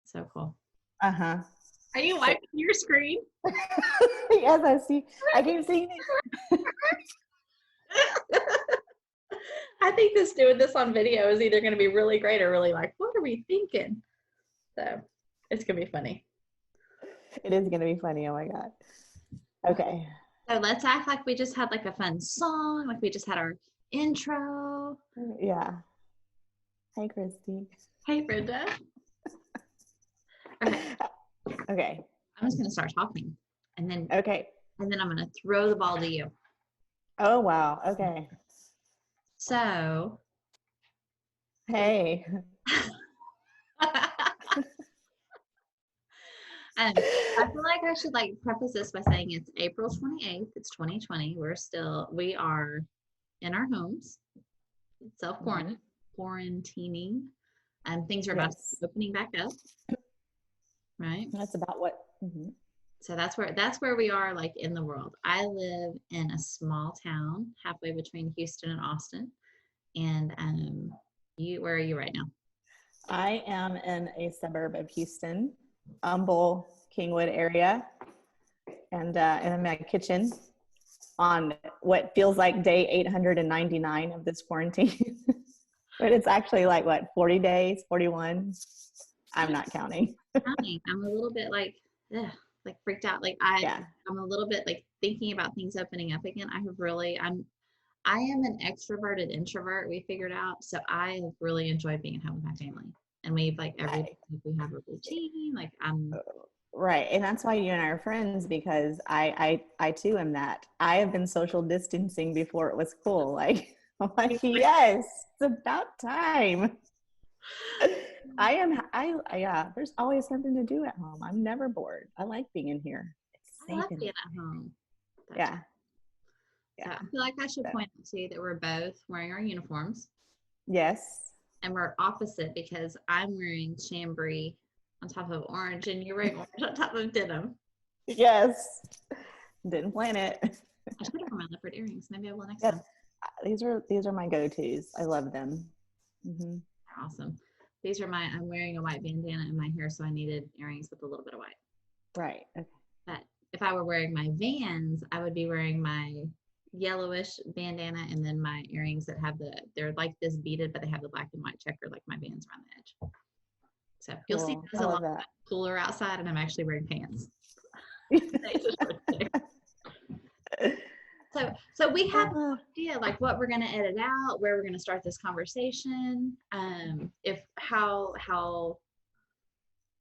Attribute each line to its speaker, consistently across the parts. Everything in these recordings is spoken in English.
Speaker 1: So cool.
Speaker 2: Uh-huh.
Speaker 1: Are you wiping your screen?
Speaker 2: Yes, I see. I keep seeing it.
Speaker 1: I think doing this on video is either going to be really great or really like, what are we thinking? So it's going to be funny.
Speaker 2: It is going to be funny. Oh my God. Okay.
Speaker 1: So let's act like we just had like a fun song, like we just had our intro.
Speaker 2: Yeah. Hey, Kristi.
Speaker 1: Hey, Brenda. Okay.
Speaker 2: Okay.
Speaker 1: I'm just going to start talking and then I'm going to throw the ball to you.
Speaker 2: Oh, wow. Okay.
Speaker 1: So.
Speaker 2: Hey.
Speaker 1: I feel like I should like preface this by saying it's April 28th. It's 2020. We are in our homes, self-quarantining, and things are about to be opening back up. Right?
Speaker 2: That's about what. Mm-hmm.
Speaker 1: So that's where we are, like, in the world. I live in a small town halfway between Houston and Austin. And where are you right now?
Speaker 2: I am in a suburb of Houston, Humble, Kingwood area, and I'm in my kitchen on what feels like day 899 of this quarantine. But it's actually like, what, 40 days, 41? I'm not counting.
Speaker 1: I'm a little bit like freaked out. Like I'm a little bit like thinking about things opening up again. I am an extroverted introvert, we figured out. So I have really enjoyed being at home with my family. And we've like we have a routine. Like
Speaker 2: right. And that's why you and I are friends, because I too am that. I have been social distancing before it was cool. Like, I'm like, yes, it's about time. There's always something to do at home. I'm never bored. I like being in here.
Speaker 1: I love being at home.
Speaker 2: Yeah.
Speaker 1: So I feel like I should point out to you that we're both wearing our uniforms.
Speaker 2: Yes.
Speaker 1: And we're opposite, because I'm wearing chambray on top of orange and you're wearing orange on top of denim.
Speaker 2: Yes. Didn't plan it.
Speaker 1: I should have worn my leopard earrings. Maybe I will next time.
Speaker 2: These are my go-tos. I love them. Mm-hmm.
Speaker 1: Awesome. I'm wearing a white bandana in my hair, so I needed earrings with a little bit of white.
Speaker 2: Right. Okay.
Speaker 1: But if I were wearing my Vans, I would be wearing my yellowish bandana and then my earrings that they're like this beaded, but they have the black and white checker, like my Vans around the edge. So you'll see it's a lot cooler outside, and I'm actually wearing pants. So we have no idea like what we're going to edit out, where we're going to start this conversation, how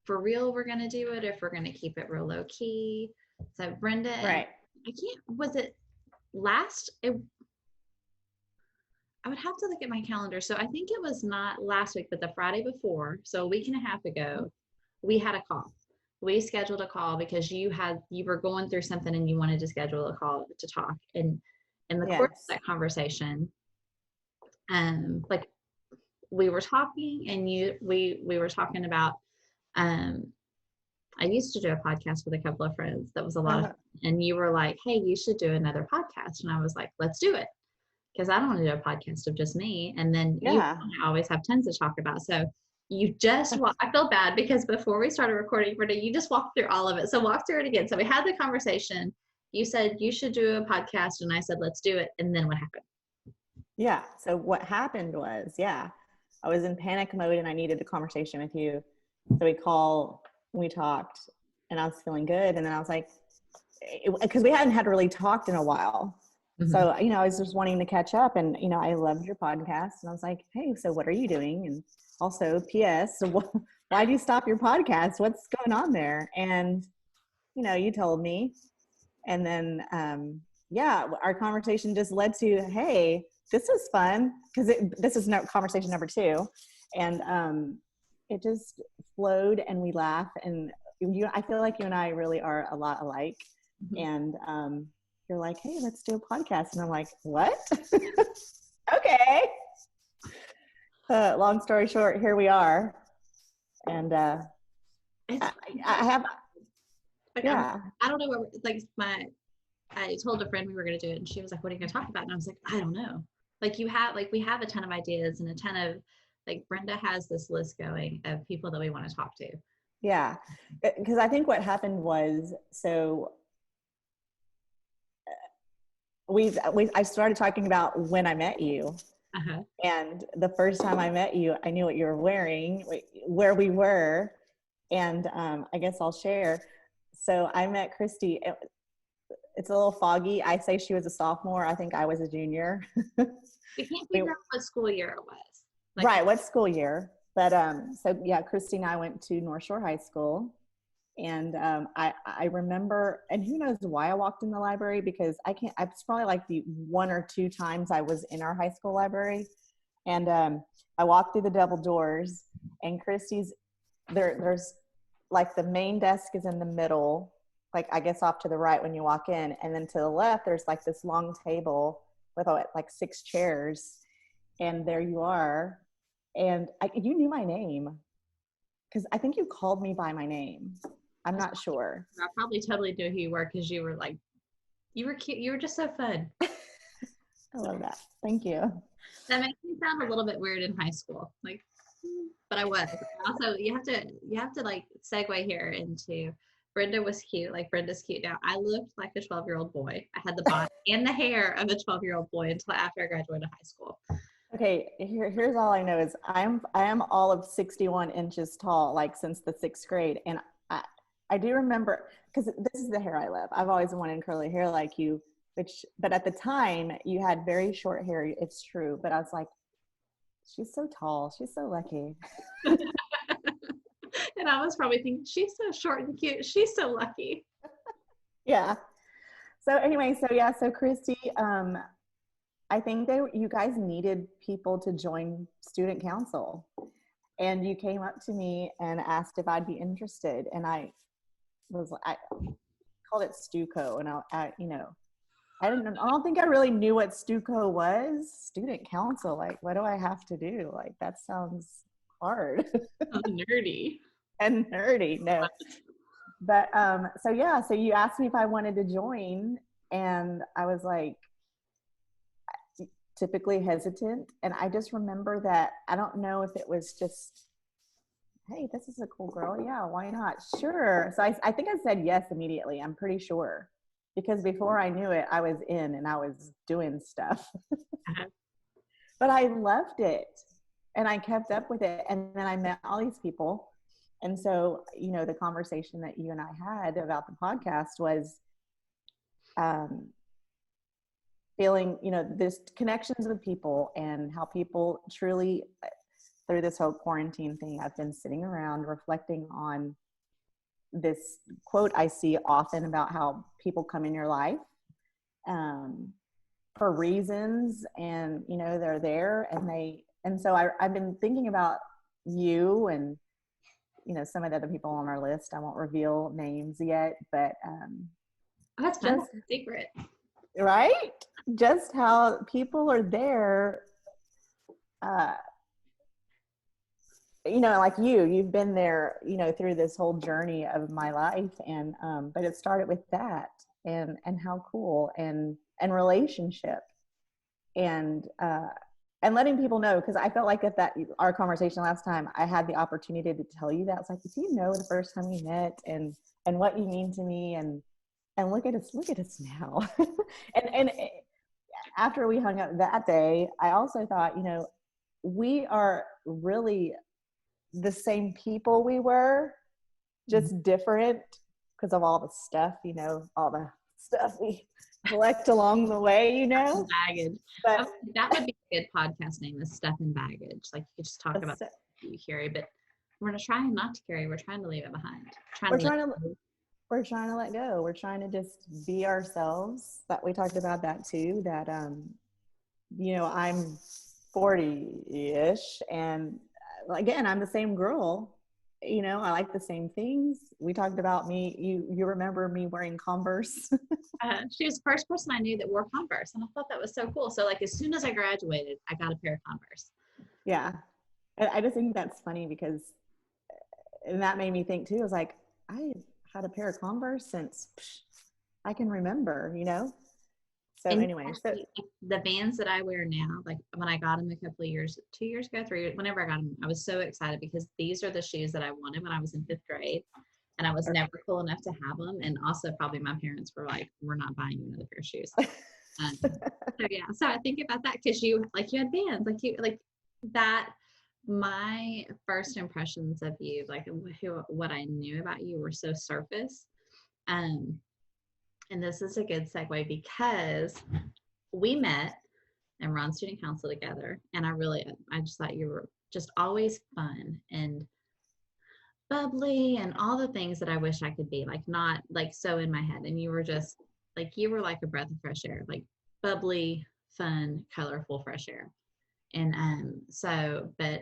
Speaker 1: for real we're going to do it, if we're going to keep it real low key. So Brenda,
Speaker 2: right?
Speaker 1: Was it I would have to look at my calendar. So I think it was not last week, but the Friday before, so a week and a half ago, we had a call. We scheduled a call because you were going through something and you wanted to schedule a call to talk. And in the course of that conversation, like we were talking, and we were talking about, I used to do a podcast with a couple of friends that was a lot of fun, and you were like, hey, you should do another podcast. And I was like, let's do it, because I don't want to do a podcast of just me. And then you always have tons to talk about. So I feel bad because before we started recording, Brenda, you just walked through all of it. So walk through it again. So we had the conversation. You said you should do a podcast, and I said, let's do it. And then what happened?
Speaker 2: Yeah. So what happened was, I was in panic mode and I needed the conversation with you. So we talked, and I was feeling good. And then I was like, because we hadn't really talked in a while. Mm-hmm. So, I was just wanting to catch up, and, I loved your podcast, and I was like, hey, so what are you doing? And also, P.S., why did you stop your podcast? What's going on there? And, you told me. And then, our conversation just led to, hey, this is fun, because this is conversation number 2. And it just flowed, and we laugh. And I feel like you and I really are a lot alike. Mm-hmm. And you're like, hey, let's do a podcast. And I'm like, what? Okay. Long story short, here we are. And I
Speaker 1: don't know what, I told a friend we were going to do it, and she was like, what are you going to talk about? And I was like, I don't know. Like we have a ton of ideas, and a ton of, like, Brenda has this list going of people that we want to talk to.
Speaker 2: Yeah. Because I think what happened was, so I started talking about when I met you.
Speaker 1: Uh-huh.
Speaker 2: And the first time I met you, I knew what you were wearing, where we were. And I guess I'll share. So I met Kristi. It's a little foggy. I say she was a sophomore. I think I was a junior.
Speaker 1: We can't
Speaker 2: we,
Speaker 1: figure out what school year it was. Like,
Speaker 2: right. What school year? But so yeah, Kristi and I went to North Shore High School. And I remember, and who knows why I walked in the library, because it's probably like the one or two times I was in our high school library. And I walked through the double doors, and Kristi's there's like the main desk is in the middle, like I guess off to the right when you walk in. And then to the left, there's like this long table with like 6 chairs. And there you are. And you knew my name, because I think you called me by my name. I'm not sure.
Speaker 1: I probably totally knew who you were because you were like, you were cute. You were just so fun.
Speaker 2: I love that. Thank you.
Speaker 1: That makes me sound a little bit weird in high school. Like, but I was. Also, you have to like segue here into Brenda was cute. Like Brenda's cute now. I looked like a 12-year-old boy. I had the body and the hair of a 12-year-old boy until after I graduated high school.
Speaker 2: Okay, here's all I know is I am all of 61 inches tall, like since the 6th grade. And I do remember, because this is the hair I love. I've always wanted curly hair like you, but at the time you had very short hair. It's true. But I was like, she's so tall. She's so lucky.
Speaker 1: And I was probably thinking, she's so short and cute. She's so lucky.
Speaker 2: Yeah. So anyway, so Kristi, I think you guys needed people to join student council, and you came up to me and asked if I'd be interested. And I called it Stuco. And I don't think I really knew what Stuco was. Student council. Like, what do I have to do? Like, that sounds hard.
Speaker 1: Nerdy.
Speaker 2: And nerdy. No. But, so you asked me if I wanted to join, and I was like, typically hesitant. And I just remember that, I don't know if it was just, hey, this is a cool girl. Yeah, why not? Sure. So I think I said yes immediately. I'm pretty sure, because before I knew it, I was in and I was doing stuff.
Speaker 1: Uh-huh.
Speaker 2: But I loved it, and I kept up with it. And then I met all these people. And so, the conversation that you and I had about the podcast was, feeling, this connections with people, and how people truly, through this whole quarantine thing, I've been sitting around reflecting on this quote I see often about how people come in your life for reasons, and they're there, and so I've been thinking about you and some of the other people on our list. I won't reveal names yet, but
Speaker 1: That's fun. That's a secret.
Speaker 2: Right? Just how people are there, like you've been there, through this whole journey of my life. And, but it started with that, and how cool, and relationship, and letting people know. Cause I felt like at our conversation last time, I had the opportunity to tell you that. It's like, do you know the first time we met, and what you mean to me, and look at us now. and after we hung up that day, I also thought, we are really the same people we were, just different because of all the stuff, all the stuff we collect along the way,
Speaker 1: Baggage.
Speaker 2: But
Speaker 1: that would be a good podcast name, is Stuff and Baggage. Like, you could just talk about you carry, but we're trying not to carry. We're trying to leave it behind. We're trying
Speaker 2: to let go. We're trying to just be ourselves. That we talked about that too, that, I'm 40-ish, and again, I'm the same girl. I like the same things. We talked about me. You remember me wearing Converse?
Speaker 1: She was the first person I knew that wore Converse, and I thought that was so cool. So, like, as soon as I graduated, I got a pair of Converse.
Speaker 2: Yeah, and I just think that's funny, because, and that made me think too. I was like, I had a pair of Converse since I can remember. So
Speaker 1: And
Speaker 2: anyway, so
Speaker 1: the Vans that I wear now, like when I got them a couple of years, 2 years ago, 3 years, whenever I got them, I was so excited because these are the shoes that I wanted when I was in 5th grade. And I was never cool enough to have them. And also probably my parents were like, we're not buying you another pair of shoes. So yeah, so I think about that because you had Vans, like that. My first impressions of you, like what I knew about you, were so surface. Um, and this is a good segue because we met and we're on student council together. And I just thought you were just always fun and bubbly and all the things that I wish I could be, like not like so in my head. And you were just you were like a breath of fresh air, like bubbly, fun, colorful, fresh air. And but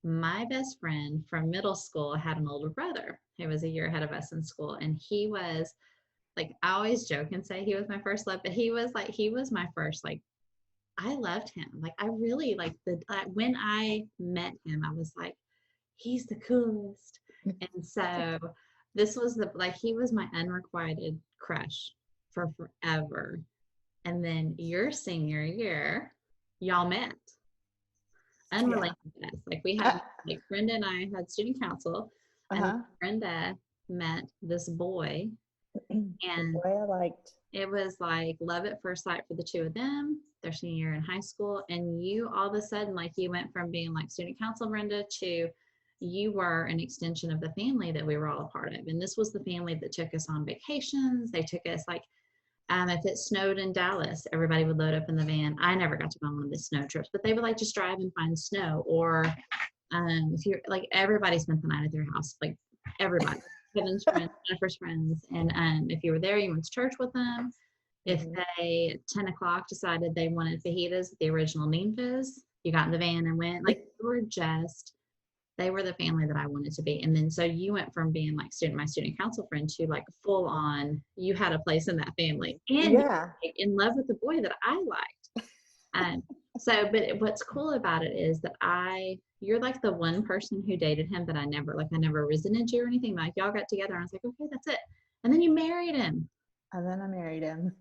Speaker 1: my best friend from middle school had an older brother who was a year ahead of us in school. And he was like, I always joke and say he was my first love, but he was my first, like, I loved him. Like, I really when I met him, I was like, he's the coolest. And so this was he was my unrequited crush for forever. And then your senior year, y'all met. Unrelated to us. Like we had, like Brenda and I had student council, and Brenda met this boy, and
Speaker 2: the boy I liked.
Speaker 1: It was like love at first sight for the two of them, their senior year in high school. And you all of a sudden, like you went from being like student council Brenda to you were an extension of the family that we were all a part of. And this was the family that took us on vacations. They took us if it snowed in Dallas, everybody would load up in the van. I never got to go on one of the snow trips, but they would just drive and find snow. Or if you're everybody spent the night at their house, like everybody, Kevin's friends, Jennifer's friends. And if you were there, you went to church with them. If they at 10 o'clock decided they wanted fajitas, the original Neem Fizz, you got in the van and went. They were the family that I wanted to be. And then so you went from being my student council friend to full on, you had a place in that family. And you were in love with the boy that I liked. But what's cool about it is that you're like the one person who dated him that I never resented you or anything. Like y'all got together and I was like, okay, that's it. And then you married him.
Speaker 2: And then I married him.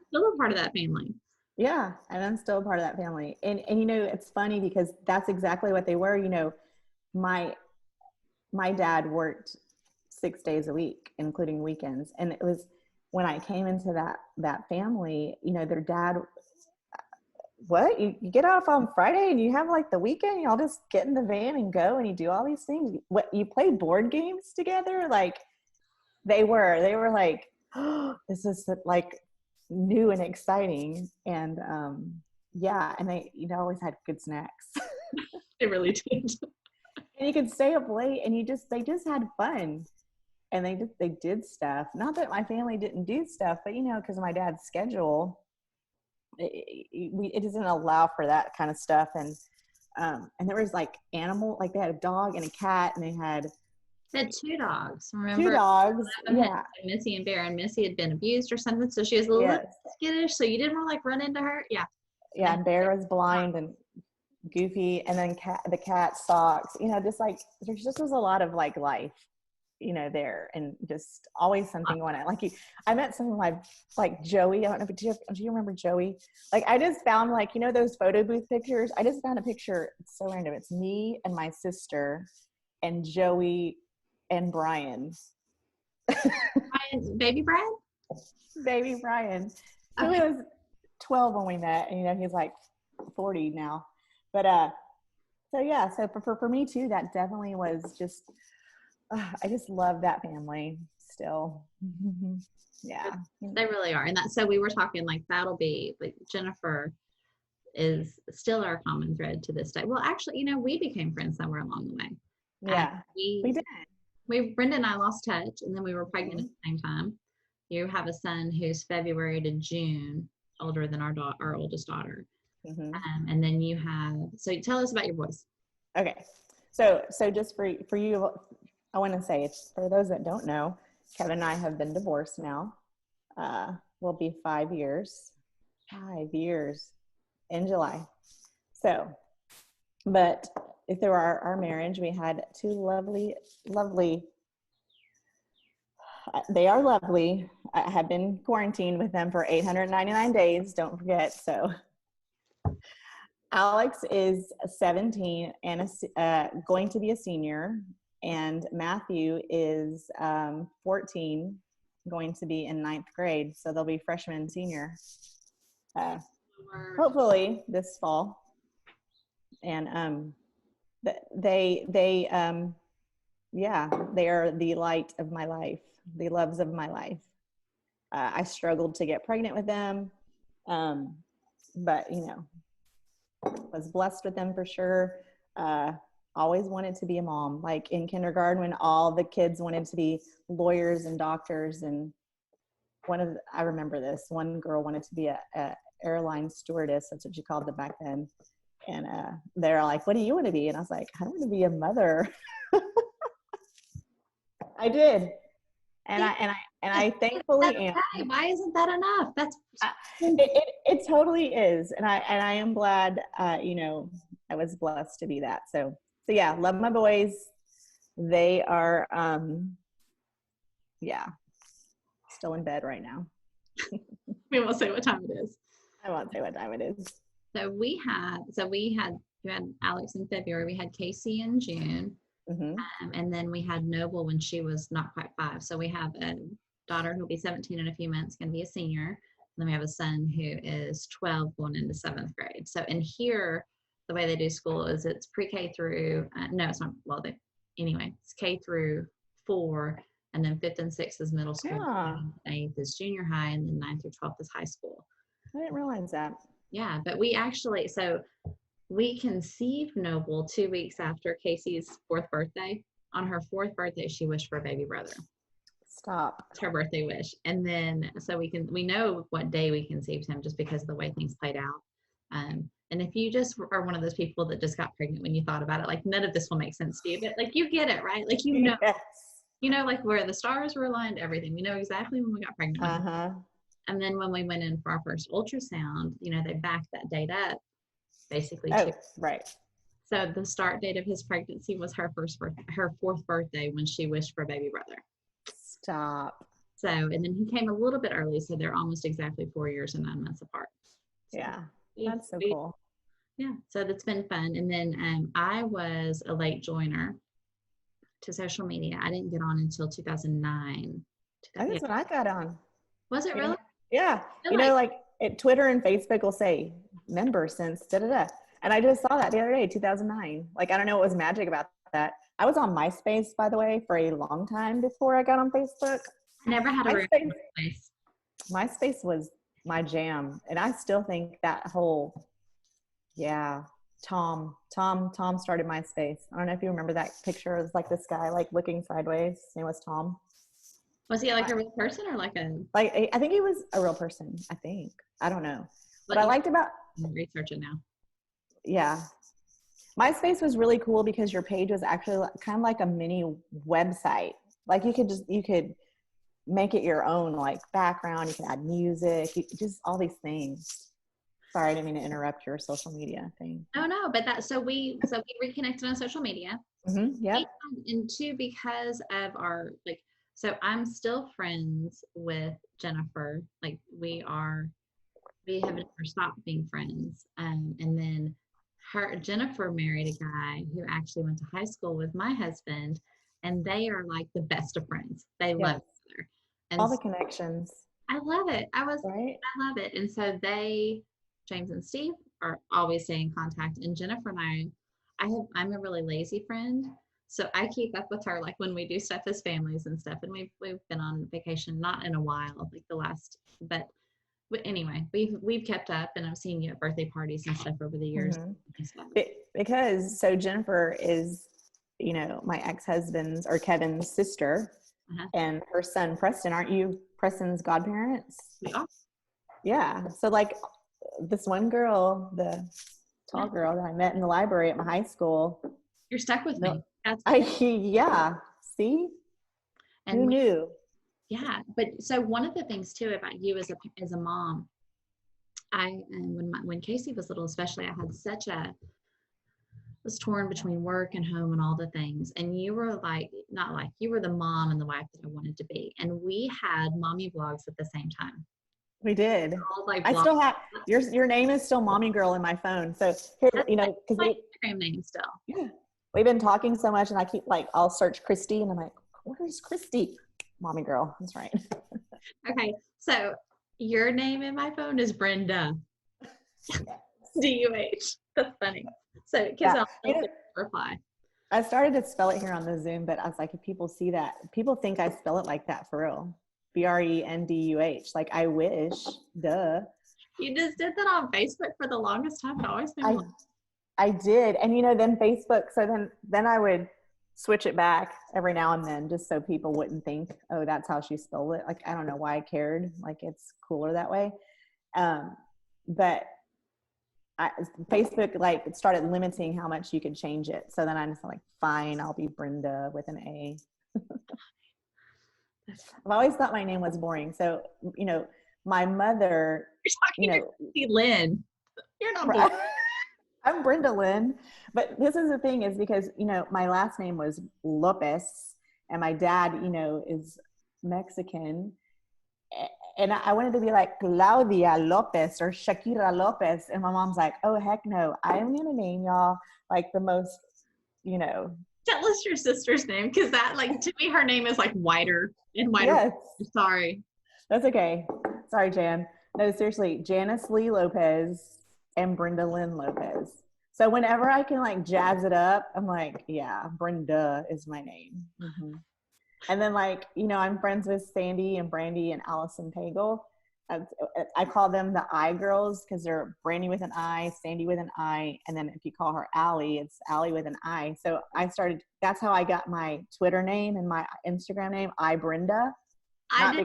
Speaker 1: Still a part of that family.
Speaker 2: Yeah. And I'm still a part of that family. And it's funny because that's exactly what they were. My dad worked 6 days a week, including weekends. And it was when I came into that family, their dad, what? You get off on Friday and you have the weekend, y'all just get in the van and go and you do all these things. What, you play board games together? They were like, oh, this is new and exciting. And and they, always had good snacks.
Speaker 1: They really did.
Speaker 2: And you could stay up late and they just had fun. And they did stuff. Not that my family didn't do stuff, but because of my dad's schedule, it doesn't allow for that kind of stuff. And there was animal, they had a dog and a cat, and they had
Speaker 1: 2 dogs. Remember?
Speaker 2: 2 dogs. Yeah.
Speaker 1: Missy and Bear, and Missy had been abused or something, so she was a little skittish. So you didn't want to run into her. Yeah.
Speaker 2: Yeah. And Bear was blind and goofy, and then the cat socks. There just was a lot of life, there, and just always something going on. I met someone like Joey. I don't know if do you remember Joey? I just found those photo booth pictures. I just found a picture. It's so random. It's me and my sister and Joey and Brian.
Speaker 1: Baby Brian.
Speaker 2: Baby Brian. So he was 12 when we met, and he's 40 now. But so for me too, that definitely was just. I just love that family still. Yeah,
Speaker 1: they really are. And so we were talking that'll be Jennifer is still our common thread to this day. Well, actually, we became friends somewhere along the way.
Speaker 2: Yeah, we did.
Speaker 1: Brenda and I lost touch, and then we were pregnant at the same time. You have a son who's February to June older than our oldest daughter. And then you have, so tell us about your boys.
Speaker 2: Okay. So just for you, I want to say, for those that don't know, Kevin and I have been divorced now. Will be 5 years. 5 years in July. So, but through our marriage, we had 2 lovely they are lovely. I have been quarantined with them for 899 days. Don't forget. So Alex is 17 and going to be a senior, and Matthew is 14, going to be in ninth grade. So they'll be freshman and senior, hopefully this fall. And they are the light of my life, the loves of my life. I struggled to get pregnant with them, but was blessed with them for sure. Always wanted to be a mom. Like in kindergarten, when all the kids wanted to be lawyers and doctors, and I remember this, one girl wanted to be a airline stewardess. That's what you called it back then. And they're like, what do you want to be? And I was like, I want to be a mother. I did. And I thankfully am.
Speaker 1: Why isn't that enough? That's
Speaker 2: it totally is. And I am glad, I was blessed to be that. So yeah, love my boys. They are, still in bed right now.
Speaker 1: We won't say what time it is.
Speaker 2: I won't say what time it is.
Speaker 1: So we had Alex in February. We had Casey in June.
Speaker 2: Mm-hmm.
Speaker 1: And then we had Noble when she was not quite 5. So we have a daughter who'll be 17 in a few months, going to be a senior. And then we have a son who is 12 going into 7th grade. So in here, the way they do school is it's pre-K through, no, it's not, it's K through 4, and then 5th and 6th is middle school,
Speaker 2: Yeah.
Speaker 1: 8th is junior high, and then 9th through 12th is high school.
Speaker 2: I didn't realize that.
Speaker 1: Yeah, but we conceived Noble 2 weeks after Casey's 4th birthday. On her 4th birthday, she wished for a baby brother.
Speaker 2: Stop.
Speaker 1: It's her birthday wish. And then, so we know what day we conceived him just because of the way things played out. And if you just are one of those people that just got pregnant when you thought about it, like none of this will make sense to you, but like you get it, right? Like,
Speaker 2: Yes.
Speaker 1: Like where the stars were aligned, everything. We know exactly when we got pregnant.
Speaker 2: Uh-huh.
Speaker 1: And then when we went in for our first ultrasound, they backed that date up basically.
Speaker 2: Right.
Speaker 1: So the start date of his pregnancy was her 4th birthday when she wished for a baby brother.
Speaker 2: Stop.
Speaker 1: So, and then he came a little bit early. So they're almost exactly 4 years and 9 months apart. So
Speaker 2: yeah. That's so cool.
Speaker 1: Yeah. So that's been fun. And then I was a late joiner to social media. I didn't get on until 2009.
Speaker 2: I think that's when I got on.
Speaker 1: Was it really?
Speaker 2: Yeah. Twitter and Facebook will say member since da-da-da. And I just saw that the other day, 2009. Like, I don't know what was magic about that. I was on MySpace, by the way, for a long time before I got on Facebook.
Speaker 1: I never had a MySpace.
Speaker 2: MySpace was my jam. And I still think that whole, Tom started MySpace. I don't know if you remember that picture. It was like this guy, like looking sideways. His name was Tom.
Speaker 1: Was he like a real person or like a?
Speaker 2: Like, I think he was a real person. I think. I don't know. But I liked about.
Speaker 1: I'm researching now.
Speaker 2: Yeah. MySpace was really cool because your page was actually kind of like a mini website. Like you could make it your own, like background. You could add music, just all these things. Sorry, I didn't mean to interrupt your social media thing.
Speaker 1: No, but so we reconnected on social media.
Speaker 2: Mm-hmm, yeah.
Speaker 1: And 2, because of our so I'm still friends with Jennifer. Like we have never stopped being friends. And then Jennifer married a guy who actually went to high school with my husband, and they are like the best of friends. They love each other. And
Speaker 2: all the connections.
Speaker 1: I love it. I love it. And so James and Steve are always staying in contact. And Jennifer and I'm a really lazy friend. So I keep up with her, like when we do stuff as families and stuff. And we've been on vacation, not in a while, like but anyway, we've kept up, and I've seen you at birthday parties and stuff over the years.
Speaker 2: Mm-hmm. Because Jennifer is, my ex-husband's or Kevin's sister, and her son Preston. Aren't you Preston's godparents?
Speaker 1: We are.
Speaker 2: Yeah. So like this one girl, the tall girl that I met in the library at my high school.
Speaker 1: You're stuck with me.
Speaker 2: See? And who knew?
Speaker 1: Yeah. But so one of the things too about you as a mom, when Casey was little, especially, I had such was torn between work and home and all the things. And you were like, not like, you were the mom and the wife that I wanted to be. And we had mommy vlogs at the same time.
Speaker 2: We did.
Speaker 1: All like
Speaker 2: I
Speaker 1: vlogs.
Speaker 2: still have your name is still Mommy Girl in my phone. So here,
Speaker 1: That's
Speaker 2: you know, because
Speaker 1: my Instagram name still.
Speaker 2: yeah, we've been talking so much, and I keep like I'll search Kristi, and I'm like, where's Kristi? Mommy Girl. That's right.
Speaker 1: Okay, so your name in my phone is Brenda. DUH. That's funny. So because I'll reply.
Speaker 2: I started to spell it here on the Zoom, but I was like, if people see that, people think I spell it like that for real. BRENDUH. Like, I wish. Duh.
Speaker 1: You just did that on Facebook for the longest time. It always made me laugh.
Speaker 2: I did. And then Facebook, so then I would switch it back every now and then just so people wouldn't think, oh, that's how she spelled it. Like, I don't know why I cared. Like, it's cooler that way. But Facebook like started limiting how much you could change it. So then I just like, fine, I'll be Brenda with an A. I've always thought my name was boring. So, my mother,
Speaker 1: You're talking to Lynn. You're not boring.
Speaker 2: I'm Brenda Lynn. But this is the thing is because, my last name was Lopez and my dad, is Mexican. And I wanted to be like Claudia Lopez or Shakira Lopez. And my mom's like, oh, heck no. I'm going to name y'all like the most,
Speaker 1: Tell us your sister's name because that, like, to me, her name is like whiter and whiter.
Speaker 2: Yes.
Speaker 1: Sorry.
Speaker 2: That's okay. Sorry, Jan. No, seriously, Janice Lee Lopez and Brenda Lynn Lopez. So whenever I can like jazz it up, I'm like, yeah, Brenda is my name. Mm-hmm. And then like, I'm friends with Sandy and Brandy and Allison Pagel. I call them the I girls because they're Brandy with an I, Sandy with an I, and then if you call her Allie, it's Allie with an I. So that's how I got my Twitter name and my Instagram name, I Brenda. Not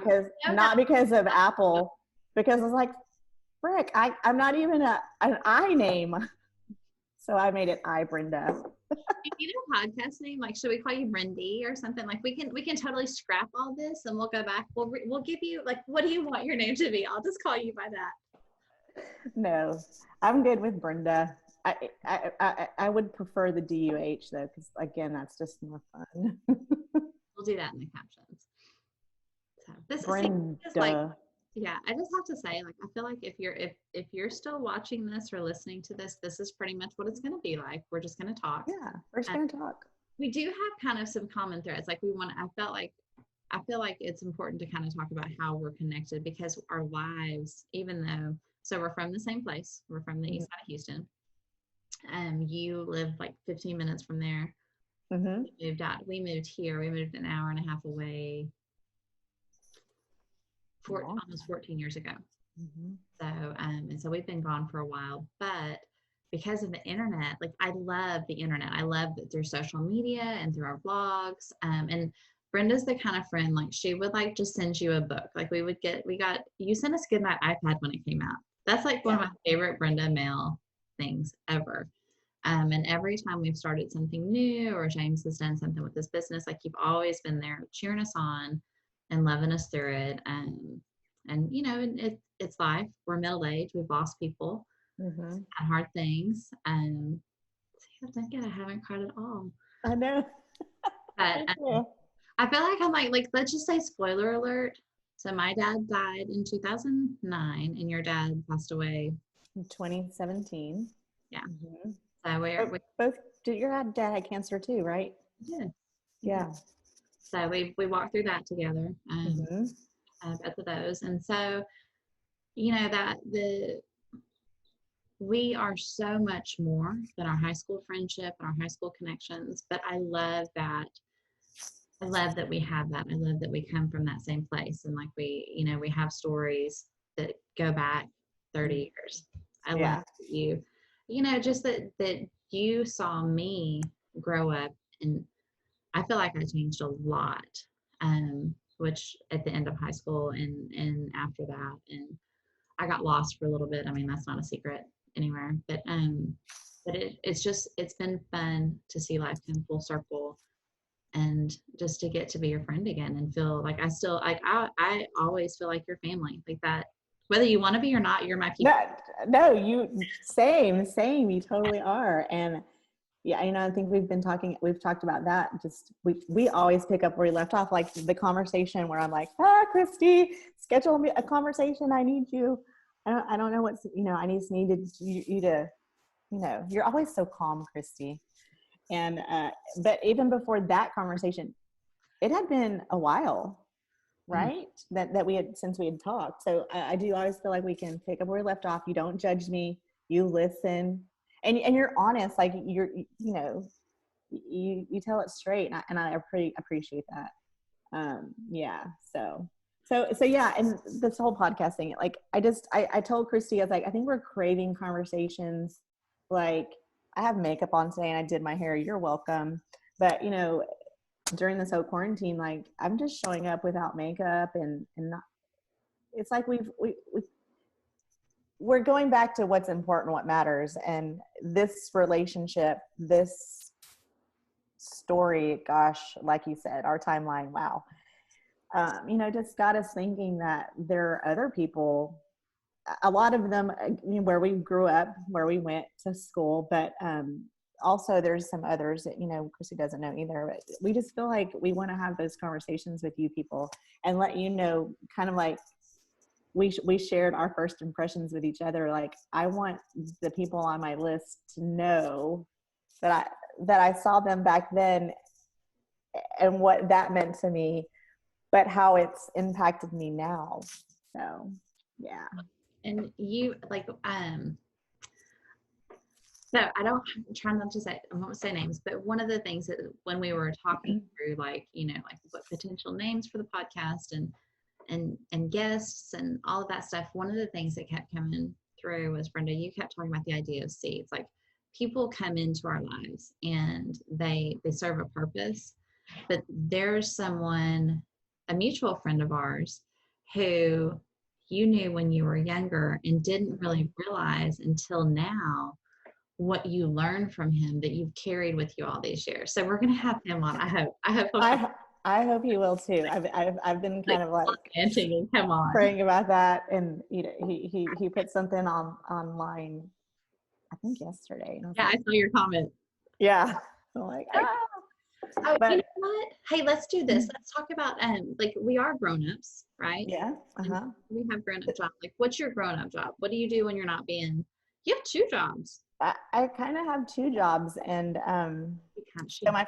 Speaker 2: because of Apple, because I was like, frick, I'm not even an I name. So I made it I Brenda.
Speaker 1: You need a podcast name, like should we call you Brendy or something? Like we can totally scrap all this and we'll go back. We'll give you like, what do you want your name to be? I'll just call you by that.
Speaker 2: No, I'm good with Brenda. I would prefer the DUH though, because again, that's just more fun.
Speaker 1: We'll do that in the captions. So this is like, yeah, I just have to say, like, I feel like if you're still watching this or listening to this, this is pretty much what it's going to be like. We're just going to talk.
Speaker 2: Yeah, we're just going to talk.
Speaker 1: We do have kind of some common threads. Like I feel like it's important to kind of talk about how we're connected because our lives, even though, so we're from the same place. We're from the east side of Houston. You live like 15 minutes from there.
Speaker 2: Mm-hmm.
Speaker 1: We moved here. We moved an hour and a half away. Almost 14 years ago. Mm-hmm. So, and so we've been gone for a while, but because of the internet, like I love the internet. I love that through social media and through our blogs. And Brenda's the kind of friend, like she would like just send you a book. Like you sent us Goodnight iPad when it came out. That's like one of my favorite Brenda mail things ever. And every time we've started something new or James has done something with this business, like you've always been there cheering us on and loving us through it. And it's life. We're middle-aged. We've lost people, had hard things. Thank God I haven't cried at all.
Speaker 2: I know.
Speaker 1: But I feel like I'm like, let's just say spoiler alert. So my dad died in 2009 and your dad passed away
Speaker 2: in 2017.
Speaker 1: Yeah. Mm-hmm. So
Speaker 2: both your dad had cancer too, right? Yeah.
Speaker 1: So we walked through that together, both of those. And so, we are so much more than our high school friendship and our high school connections, but I love that. I love that we have that. I love that we come from that same place. And like we have stories that go back 30 years. I love that just that you saw me grow up, and I feel like I changed a lot, which at the end of high school and after that, and I got lost for a little bit. I mean, that's not a secret anywhere, but it's been fun to see life come full circle and just to get to be your friend again and feel like I always feel like your family, like that, whether you want to be or not, you're my people.
Speaker 2: No, you same, you totally are. And Yeah, I think we've talked about that. Just we always pick up where we left off, like the conversation where I'm like, Kristi, schedule me a conversation. I need you. I don't know what's, I just needed you to, you're always so calm, Kristi. And, but even before that conversation, it had been a while, right? That we had, since we had talked. So I do always feel like we can pick up where we left off. You don't judge me, you listen, and you're honest. Like you tell it straight. And I appreciate that. Yeah. So yeah. And this whole podcast thing, like, I told Kristi, I was like, I think we're craving conversations. Like, I have makeup on today and I did my hair. You're welcome. But during this whole quarantine, like, I'm just showing up without makeup and not, it's like we're going back to what's important, what matters. And this relationship, this story, gosh, like you said, our timeline, wow. Just got us thinking that there are other people, a lot of them, where we grew up, where we went to school, but also there's some others that, Kristi doesn't know either, but we just feel like we want to have those conversations with you people and let you know, kind of like we shared our first impressions with each other. Like, I want the people on my list to know that I saw them back then and what that meant to me, but how it's impacted me now. So, yeah.
Speaker 1: And you like, so I'm trying not to say, I won't say names, but one of the things that when we were talking through, like, like what potential names for the podcast and guests and all of that stuff, one of the things that kept coming through was, Brenda, you kept talking about the idea of seeds. Like, people come into our lives and they serve a purpose, but there's someone, a mutual friend of ours, who you knew when you were younger and didn't really realize until now what you learned from him that you've carried with you all these years. So we're going to have him on.
Speaker 2: I hope he will too. I've been kind of like
Speaker 1: and come on,
Speaker 2: praying about that, and he put something online, I think yesterday.
Speaker 1: Yeah, I saw your comment.
Speaker 2: Yeah, I'm like,
Speaker 1: oh, but, you know what? Hey, let's do this. Let's talk about like, we are grown-ups, right?
Speaker 2: Yeah.
Speaker 1: We have grown-up jobs. Like, what's your grown-up job? What do you do when you're not being? You have two jobs.
Speaker 2: I kind of have two jobs, and so my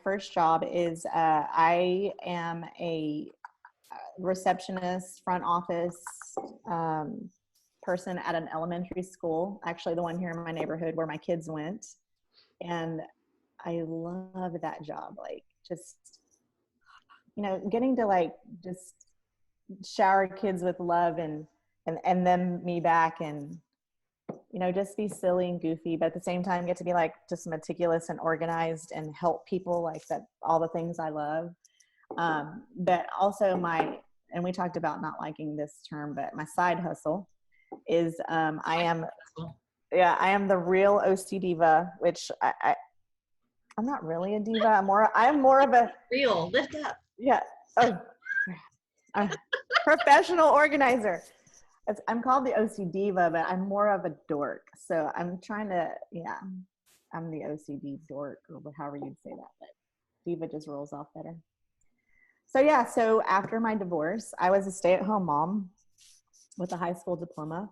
Speaker 2: first job is I am a receptionist, front office person at an elementary school, actually the one here in my neighborhood where my kids went, and I love that job. Like, just getting to like just shower kids with love and them me back, and just be silly and goofy, but at the same time get to be like just meticulous and organized and help people, like that, all the things I love. But also and we talked about not liking this term, but my side hustle is I am the real OC diva, which I'm not really a diva. I'm more of a
Speaker 1: real lift up.
Speaker 2: Yeah. Oh, professional organizer. I'm called the OC diva, but I'm more of a dork. So I'm trying to, I'm the OCD dork, or however you'd say that, but diva just rolls off better. So after my divorce, I was a stay-at-home mom with a high school diploma.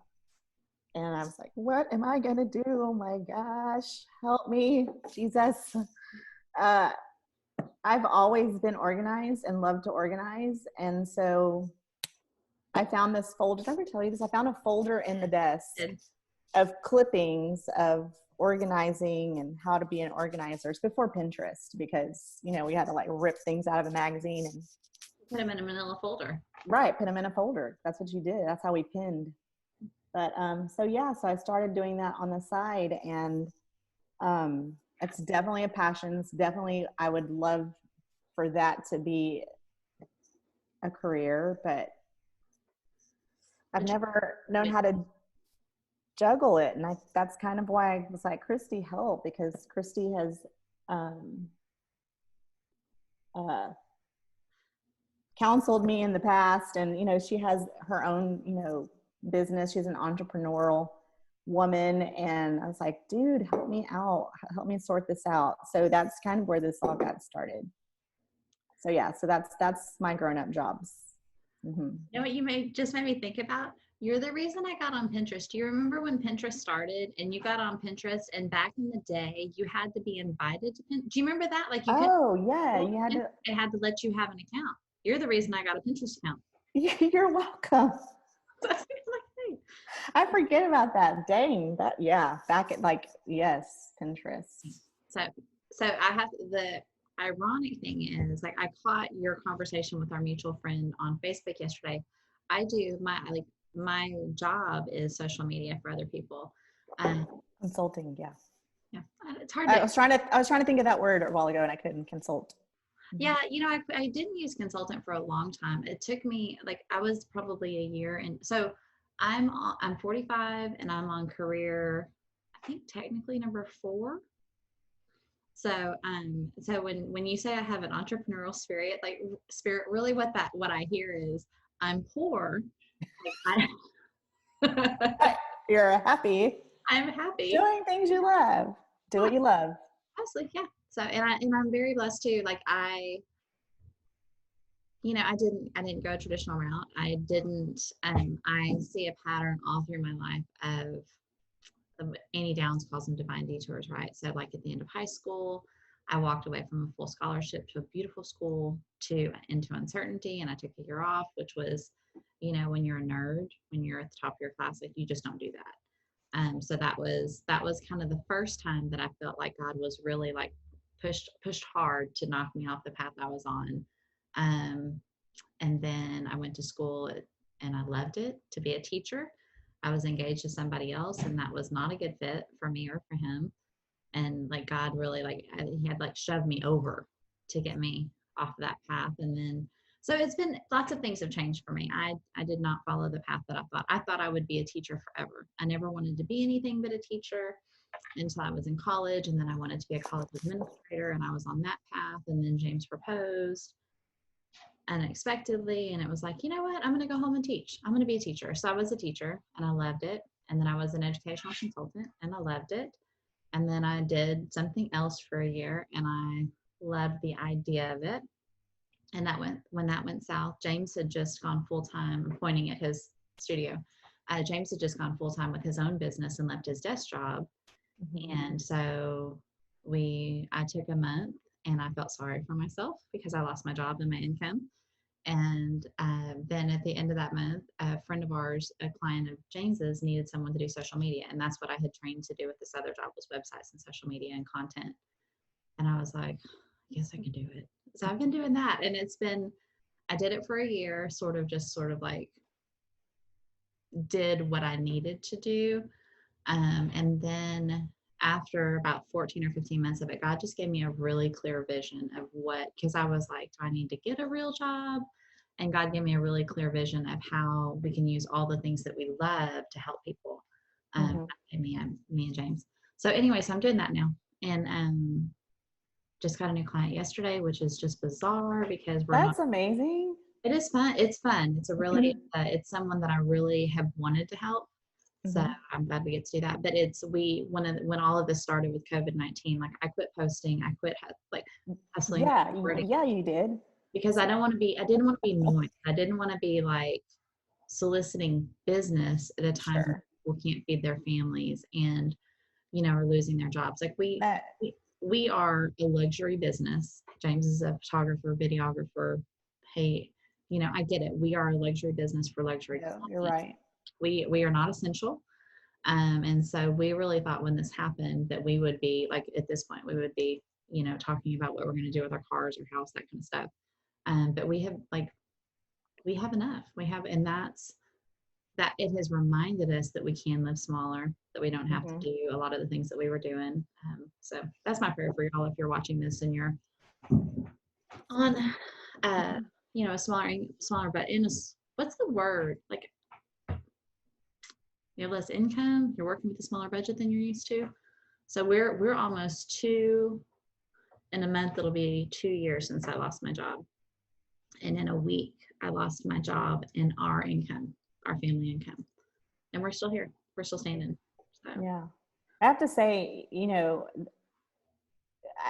Speaker 2: And I was like, what am I going to do? Oh my gosh, help me, Jesus. I've always been organized and loved to organize. And so I found this folder. Did I ever tell you this? I found a folder in the desk of clippings of organizing and how to be an organizer. It's before Pinterest, because, we had to like rip things out of a magazine and
Speaker 1: put them in a manila folder.
Speaker 2: Right. Put them in a folder. That's what you did. That's how we pinned. But, so I started doing that on the side, and it's definitely a passion. It's definitely, I would love for that to be a career, but I've never known how to juggle it. And that's kind of why I was like, Kristi, help, because Kristi has counseled me in the past, and she has her own business. She's an entrepreneurial woman. And I was like, dude, help me out. Help me sort this out. So that's kind of where this all got started. So yeah, so that's my grown-up jobs. Mm-hmm.
Speaker 1: You know what you just made me think about? You're the reason I got on Pinterest. Do you remember when Pinterest started and you got on Pinterest and back in the day you had to be invited to Pinterest? Do you remember that? Like you couldn't,
Speaker 2: Oh yeah, you had to.
Speaker 1: it had to let you have an account. You're the reason I got a Pinterest account.
Speaker 2: You're welcome.
Speaker 1: That's like, hey.
Speaker 2: I forget about that. Dang, that yeah. Back at like yes, Pinterest.
Speaker 1: So I have the ironic thing is like I caught your conversation with our mutual friend on Facebook yesterday. I do my job is social media for other people.
Speaker 2: Consulting, yeah.
Speaker 1: Yeah, it's hard
Speaker 2: I
Speaker 1: to.
Speaker 2: was trying to think of that word a while ago and I couldn't. Consult.
Speaker 1: Yeah, I didn't use consultant for a long time. It took me like I was probably a year, and so I'm 45 and I'm on career, I think technically number 4. So when you say I have an entrepreneurial spirit, really what I hear is I'm poor. Like
Speaker 2: You're happy
Speaker 1: I'm happy.
Speaker 2: doing things you love. Do what you love.
Speaker 1: Absolutely, yeah. So and I'm very blessed too. Like I didn't go a traditional route. I didn't. I see a pattern all through my life of any downs causing divine detours, right? So like at the end of high school, I walked away from a full scholarship to a beautiful school to into uncertainty, and I took a year off, which was, when you're a nerd, when you're at the top of your class, like you just don't do that. So that was kind of the first time that I felt like God was really like pushed hard to knock me off the path I was on. And then I went to school and I loved it to be a teacher. I was engaged to somebody else, and that was not a good fit for me or for him. And like God really he had like shoved me over to get me off of that path. And then so it's been lots of things have changed for me. I did not follow the path that I thought. I thought I would be a teacher forever. I never wanted to be anything but a teacher until I was in college, and then I wanted to be a college administrator, and I was on that path. And then James proposed unexpectedly, and it was like, you know what, I'm going to go home and teach. I'm going to be a teacher. So I was a teacher and I loved it. And then I was an educational consultant and I loved it. And then I did something else for a year and I loved the idea of it. And when that went south, James had just gone full-time, pointing at his studio. James had just gone full-time with his own business and left his desk job. And so I took a month and I felt sorry for myself because I lost my job and my income. And then at the end of that month, a friend of ours, a client of James's, needed someone to do social media. And that's what I had trained to do with this other job, was websites and social media and content. And I was like, I guess I can do it. So I've been doing that. And I did it for a year, sort of like did what I needed to do. And then after about 14 or 15 months of it, God just gave me a really clear vision of because I was like, do I need to get a real job? And God gave me a really clear vision of how we can use all the things that we love to help people. Me and James. So anyway, so I'm doing that now. And just got a new client yesterday, which is just bizarre because
Speaker 2: That's amazing.
Speaker 1: It is fun. It's fun. It's a really, it's someone that I really have wanted to help. So I'm glad we get to do that. But when all of this started with COVID-19, like I quit posting, I quit like hustling.
Speaker 2: Yeah, you did.
Speaker 1: Because I didn't want to be annoying. I didn't want to be like soliciting business at a time when people can't feed their families and, are losing their jobs. Like we are a luxury business. James is a photographer, videographer. Hey, I get it. We are a luxury business for luxury.
Speaker 2: Yeah, you're right.
Speaker 1: We are not essential. And so we really thought when this happened that we would be like, at this point, we would be, talking about what we're going to do with our cars or house, that kind of stuff. But we have enough. And that it has reminded us that we can live smaller, that we don't have to do a lot of the things that we were doing. So that's my prayer for y'all. If you're watching this and you're on, a smaller, but what's the word? Like, you have less income, you're working with a smaller budget than you're used to. So we're almost in a month, it'll be 2 years since I lost my job. And in a week, I lost my job and our family income. And we're still here. We're still standing. So.
Speaker 2: Yeah. I have to say,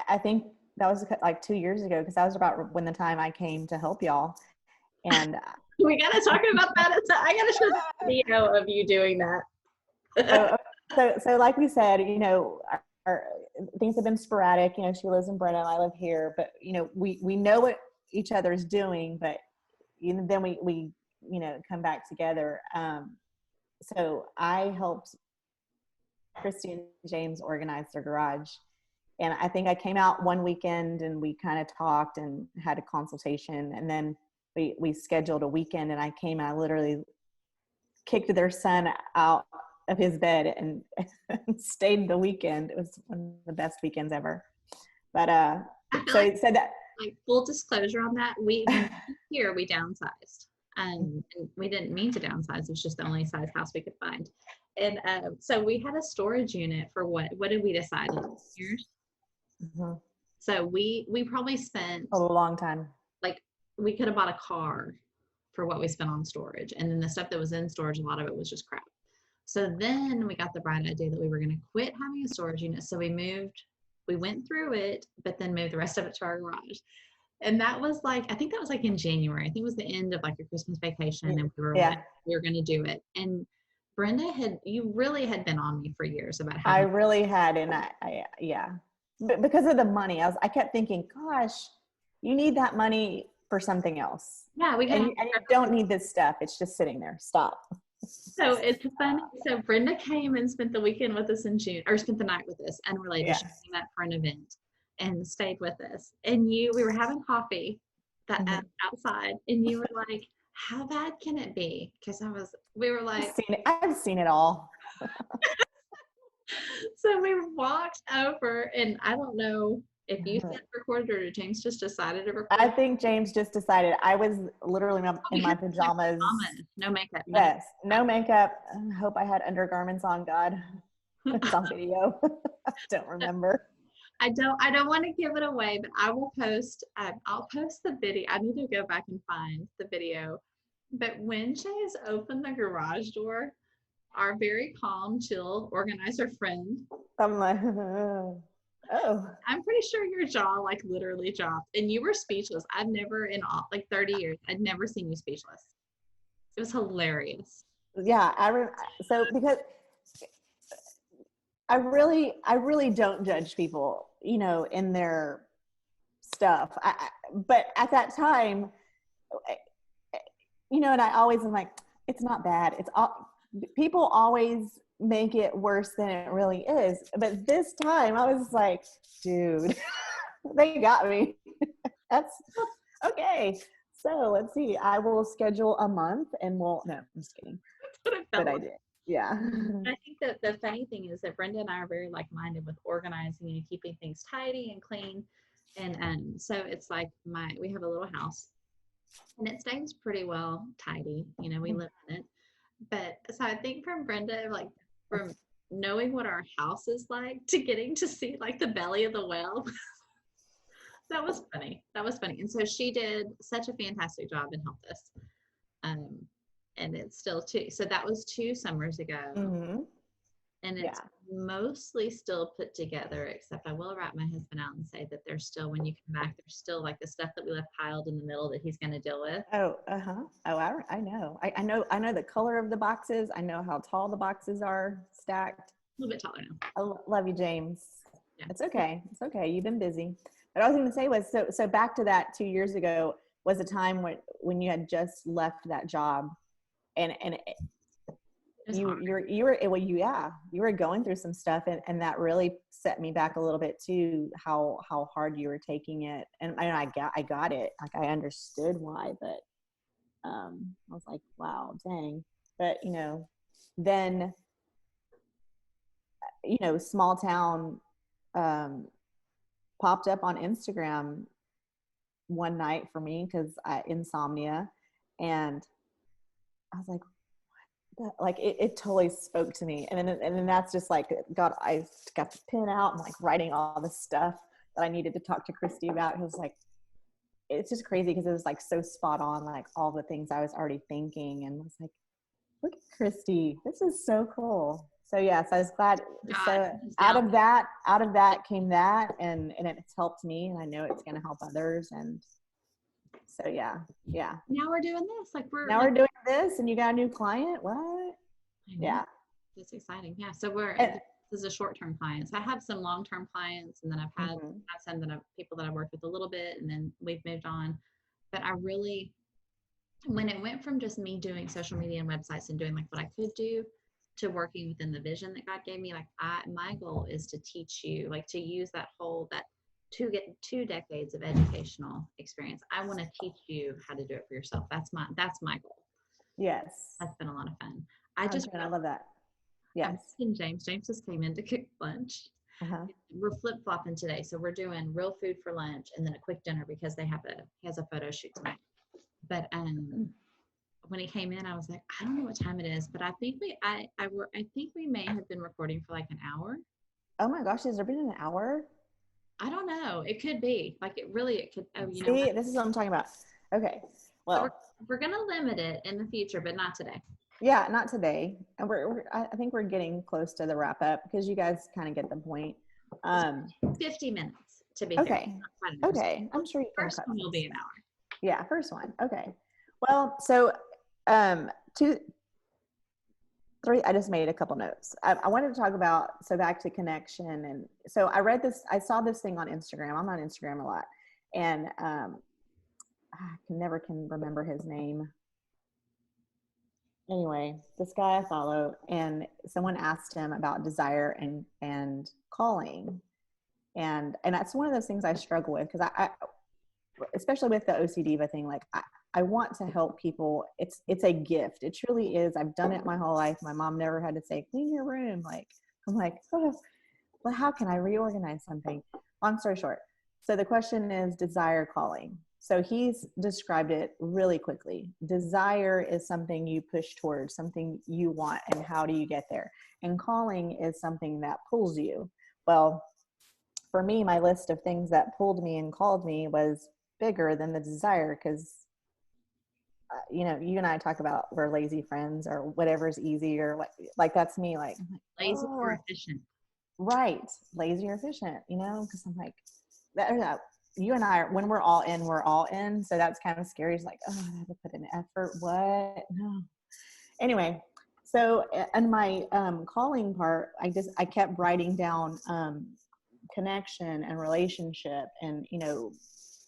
Speaker 2: I think that was like 2 years ago, because that was about when the time I came to help y'all. And
Speaker 1: We gotta talk about that. I gotta show the video of you doing that.
Speaker 2: so like we said, our things have been sporadic. She lives in Brenda and I live here, but we know what each other is doing, but then we come back together. So I helped Kristi and James organize their garage. And I think I came out one weekend and we kind of talked and had a consultation. And then we scheduled a weekend, and I came and I literally kicked their son out of his bed and stayed the weekend. It was one of the best weekends ever. But so
Speaker 1: like,
Speaker 2: he said that.
Speaker 1: Like, full disclosure on that, we downsized. And we didn't mean to downsize. It was just the only size house we could find. And so we had a storage unit for what did we decide? Years.
Speaker 2: Mm-hmm.
Speaker 1: So we probably spent
Speaker 2: a long time.
Speaker 1: Like, we could have bought a car for what we spent on storage. And then the stuff that was in storage, a lot of it was just crap. So then we got the bright idea that we were going to quit having a storage unit. So we went through it, but then moved the rest of it to our garage. And that was like, I think that was like in January. I think it was the end of like a Christmas vacation, and we were going to do it. And Brenda you really had been on me for years about how
Speaker 2: I really had, and I but because of the money, I kept thinking, gosh, you need that money for something else.
Speaker 1: Yeah,
Speaker 2: and you don't need this stuff. It's just sitting there. Stop.
Speaker 1: So it's funny. So Brenda came and spent the weekend with us in June, or spent the night with us, unrelated. She came up for an event and stayed with us. And we were having coffee outside, and you were like, how bad can it be? Because we were like,
Speaker 2: I've seen it all.
Speaker 1: So we walked over, and I don't know if you said recorded or James just decided to record.
Speaker 2: I think James just decided. I was literally in my pajamas.
Speaker 1: No makeup.
Speaker 2: Yes, no makeup. I hope I had undergarments on, God. It's on video. I don't remember.
Speaker 1: I don't want to give it away, but I will post, I'll post the video. I need to go back and find the video. But when Chase opened the garage door, our very calm, chill, organizer friend,
Speaker 2: I'm like, oh.
Speaker 1: I'm pretty sure your jaw like literally dropped, and you were speechless. I've never like 30 years, I'd never seen you speechless. It was hilarious.
Speaker 2: Yeah, so because I really don't judge people, in their stuff. But at that time, and I always am like, it's not bad. People always make it worse than it really is. But this time I was like, dude, they got me. That's okay. So let's see. I will schedule a month and no, I'm just kidding. But I did. Yeah.
Speaker 1: I think that the funny thing is that Brenda and I are very like-minded with organizing and keeping things tidy and clean. And so it's like we have a little house, and it stays pretty well tidy. We live in it. But so I think from Brenda, like from knowing what our house is like to getting to see like the belly of the well, that was funny. And so she did such a fantastic job and helped us. And it's still so that was 2 summers ago.
Speaker 2: Mm-hmm.
Speaker 1: And it's mostly still put together, except I will wrap my husband out and say that there's still, when you come back, there's still like the stuff that we left piled in the middle that he's going to deal with.
Speaker 2: Oh, I know. I know the color of the boxes. I know how tall the boxes are stacked.
Speaker 1: A little bit taller now.
Speaker 2: I love you, James.
Speaker 1: Yeah.
Speaker 2: It's okay. You've been busy. But I was going to say was, so back to that 2 years ago was a time when you had just left that job, and you were going through some stuff, and that really set me back a little bit too, how hard you were taking it. And I got it. Like, I understood why, but I was like, wow, dang. But then small town popped up on Instagram one night for me because insomnia, and I was like, like it totally spoke to me. And then that's just like, God, I got the pen out and like writing all the stuff that I needed to talk to Kristi about. It was like, it's just crazy because it was like so spot on, like all the things I was already thinking, and I was like, look at Kristi, this is so cool. So yes, I was glad.
Speaker 1: God,
Speaker 2: So
Speaker 1: it's
Speaker 2: out
Speaker 1: down.
Speaker 2: of that came that, and it's helped me, and I know it's going to help others. And so yeah.
Speaker 1: Now we're doing this. Like we're
Speaker 2: Now
Speaker 1: like,
Speaker 2: we're doing this, and you got a new client. What?
Speaker 1: I know.
Speaker 2: Yeah.
Speaker 1: It's exciting. Yeah. So we're
Speaker 2: And,
Speaker 1: this is a short-term client. So I have some long-term clients, and then I've had
Speaker 2: mhm.
Speaker 1: some that I've people that I've worked with a little bit, and then we've moved on. But I really, when it went from just me doing social media and websites and doing like what I could do to working within the vision that God gave me, like my goal is to teach you, like to use that to get 2 decades of educational experience. I want to teach you how to do it for yourself. That's my goal.
Speaker 2: Yes.
Speaker 1: That's been a lot of fun. I
Speaker 2: Oh,
Speaker 1: just
Speaker 2: good. I love that.
Speaker 1: I'm
Speaker 2: Yes.
Speaker 1: asking James. James just came in to cook lunch.
Speaker 2: Uh-huh.
Speaker 1: We're flip flopping today, so we're doing real food for lunch and then a quick dinner because he has a photo shoot tonight. But when he came in, I was like, I don't know what time it is, but I think I think we may have been recording for like an hour.
Speaker 2: Oh my gosh, has there been an hour?
Speaker 1: I don't know. It could be like it could. Oh, you know
Speaker 2: See,
Speaker 1: what?
Speaker 2: this is what I'm talking about. Okay.
Speaker 1: So
Speaker 2: Well,
Speaker 1: we're gonna limit it in the future, but not today.
Speaker 2: yeah, not today. And I think we're getting close to the wrap up because you guys kind of get the point.
Speaker 1: It's
Speaker 2: Um,
Speaker 1: 50 minutes to be fair.
Speaker 2: okay.
Speaker 1: Not quite an hour. So
Speaker 2: Okay. I'm sure you can
Speaker 1: first
Speaker 2: cut
Speaker 1: one
Speaker 2: some
Speaker 1: will be an
Speaker 2: stuff.
Speaker 1: hour.
Speaker 2: Yeah, first one. Okay. Well, so two, three, I just made a couple notes. I wanted to talk about, so back to connection. And so I saw this thing on Instagram. I'm on Instagram a lot. And I never can remember his name. Anyway, this guy I follow, and someone asked him about desire and calling. And that's one of those things I struggle with because I especially with the OC diva thing, like I want to help people. It's a gift. It truly is. I've done it my whole life. My mom never had to say, clean your room. Like, I'm like, oh, well, how can I reorganize something? Long story short. So the question is desire calling. So he's described it really quickly. Desire is something you push towards, something you want, and how do you get there? And calling is something that pulls you. Well, for me, my list of things that pulled me and called me was bigger than the desire because you know, you and I talk about we're lazy friends or whatever's easy or like that's me. Like,
Speaker 1: Lazy or efficient.
Speaker 2: right, lazy or efficient. You know, because I'm like that. You and I, when we're all in, we're all in. So that's kind of scary. It's like, oh, I have to put in effort. What? No. Anyway, so in my calling part, I kept writing down connection and relationship and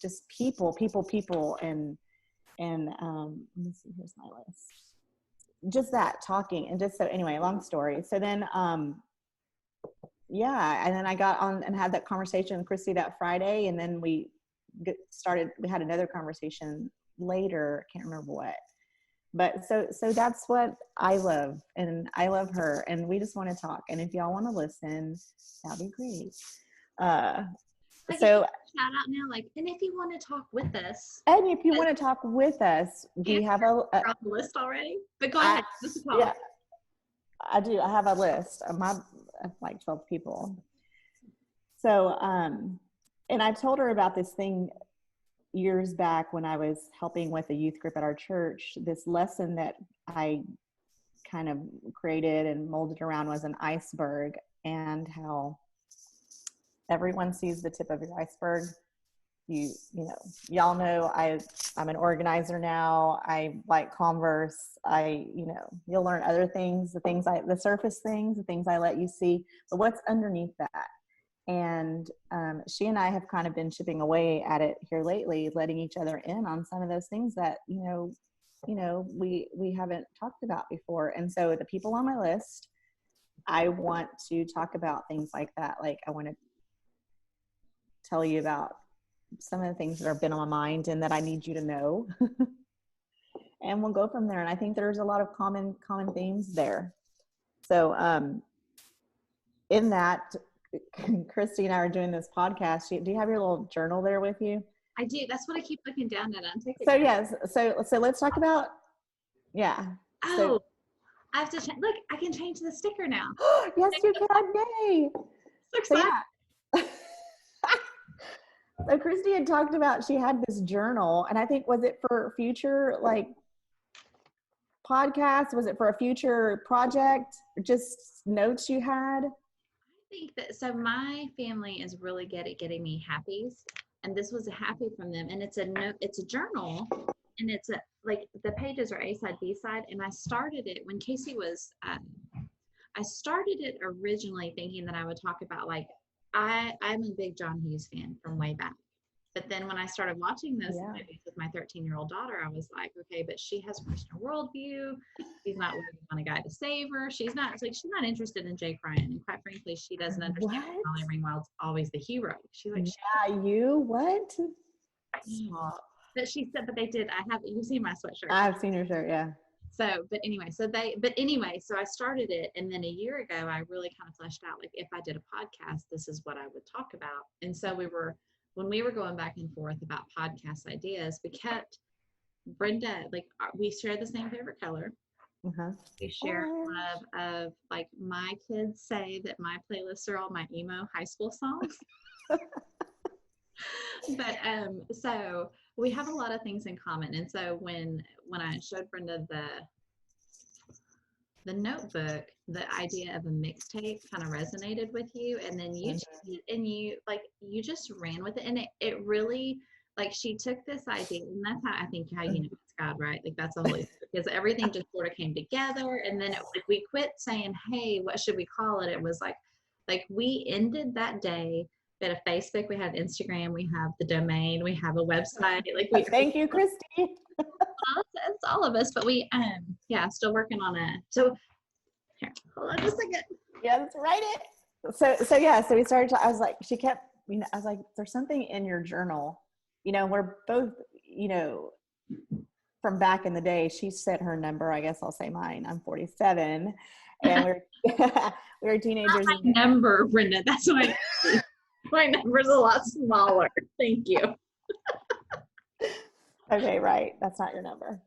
Speaker 2: just people and let me see, here's my list. Just that talking and just so anyway, long story. So then yeah, and then I got on and had that conversation with Kristi that Friday, and then we had another conversation later, I can't remember what. But so that's what I love, and I love her, and we just want to talk. And if y'all want to listen, that'd be great.
Speaker 1: Like
Speaker 2: So
Speaker 1: shout out now, like, and if you want to talk with us,
Speaker 2: and if you want to talk with us, we have
Speaker 1: you're on the list already. But go ahead.
Speaker 2: yeah, I do. I have a list of like 12 people. So, and I told her about this thing years back when I was helping with a youth group at our church. This lesson that I kind of created and molded around was an iceberg, and how everyone sees the tip of your iceberg. Y'all know I'm an organizer now. I like Converse. You'll learn other things, the surface things, the things I let you see, but what's underneath that. And she and I have kind of been chipping away at it here lately, letting each other in on some of those things that, we haven't talked about before. And so the people on my list, I want to talk about things like that. Like I want to tell you about some of the things that have been on my mind and that I need you to know. And we'll go from there. And I think there's a lot of common themes there. So in that, Kristi and I are doing this podcast. Do you have your little journal there with you?
Speaker 1: I do. That's what I keep looking down at. I'm taking.
Speaker 2: So yes. So let's talk about. Yeah.
Speaker 1: Oh, I have to look. I can change the sticker now.
Speaker 2: Yes, you can. Yay! So yeah. So Kristi had talked about she had this journal, and I think was it for future like podcast? Was it for a future project? Just notes you had?
Speaker 1: I think that so my family is really good at getting me happies, and this was a happy from them. And it's a note, it's a journal, and it's a like the pages are A side, B side. And I started it when Casey was. I started it originally thinking that I would talk about like I'm a big John Hughes fan from way back. But then when I started watching those movies with my 13-year-old daughter, I was like, okay, but she has a Christian worldview. She's not waiting on a guy to save her. She's not interested in Jake Ryan. And quite frankly, she doesn't understand that Molly Ringwald's always the hero. She's like,
Speaker 2: what?
Speaker 1: Stop. But she said, but they did. You've seen my sweatshirt.
Speaker 2: I've seen your shirt, yeah.
Speaker 1: So, so I started it. And then a year ago, I really kind of fleshed out, like, if I did a podcast, this is what I would talk about. And so when we were going back and forth about podcast ideas, we kept Brenda, like we share the same favorite color.
Speaker 2: Uh-huh.
Speaker 1: We share love of like my kids say that my playlists are all my emo high school songs. But so we have a lot of things in common. And so when I showed Brenda the notebook, the idea of a mixtape kind of resonated with you, and then you just ran with it, and it really, like, she took this idea, and that's how you know it's God, right? Like that's the Holy Spirit, because everything just sort of came together. And then we quit saying, hey, what should we call it? It was like we ended that day. We had a Facebook, we had Instagram, we have the domain, we have a website. Like
Speaker 2: thank you, Kristi.
Speaker 1: It's all of us, but we still working on it. So here, hold on just a second.
Speaker 2: Yeah, let's write it. So we started I was like, I was like, there's something in your journal. We're both, from back in the day. She said her number, I guess I'll say mine. I'm 47, and we were teenagers.
Speaker 1: Not my number, Brenda. That's why my number's a lot smaller. Thank you.
Speaker 2: Okay, right. That's not your number.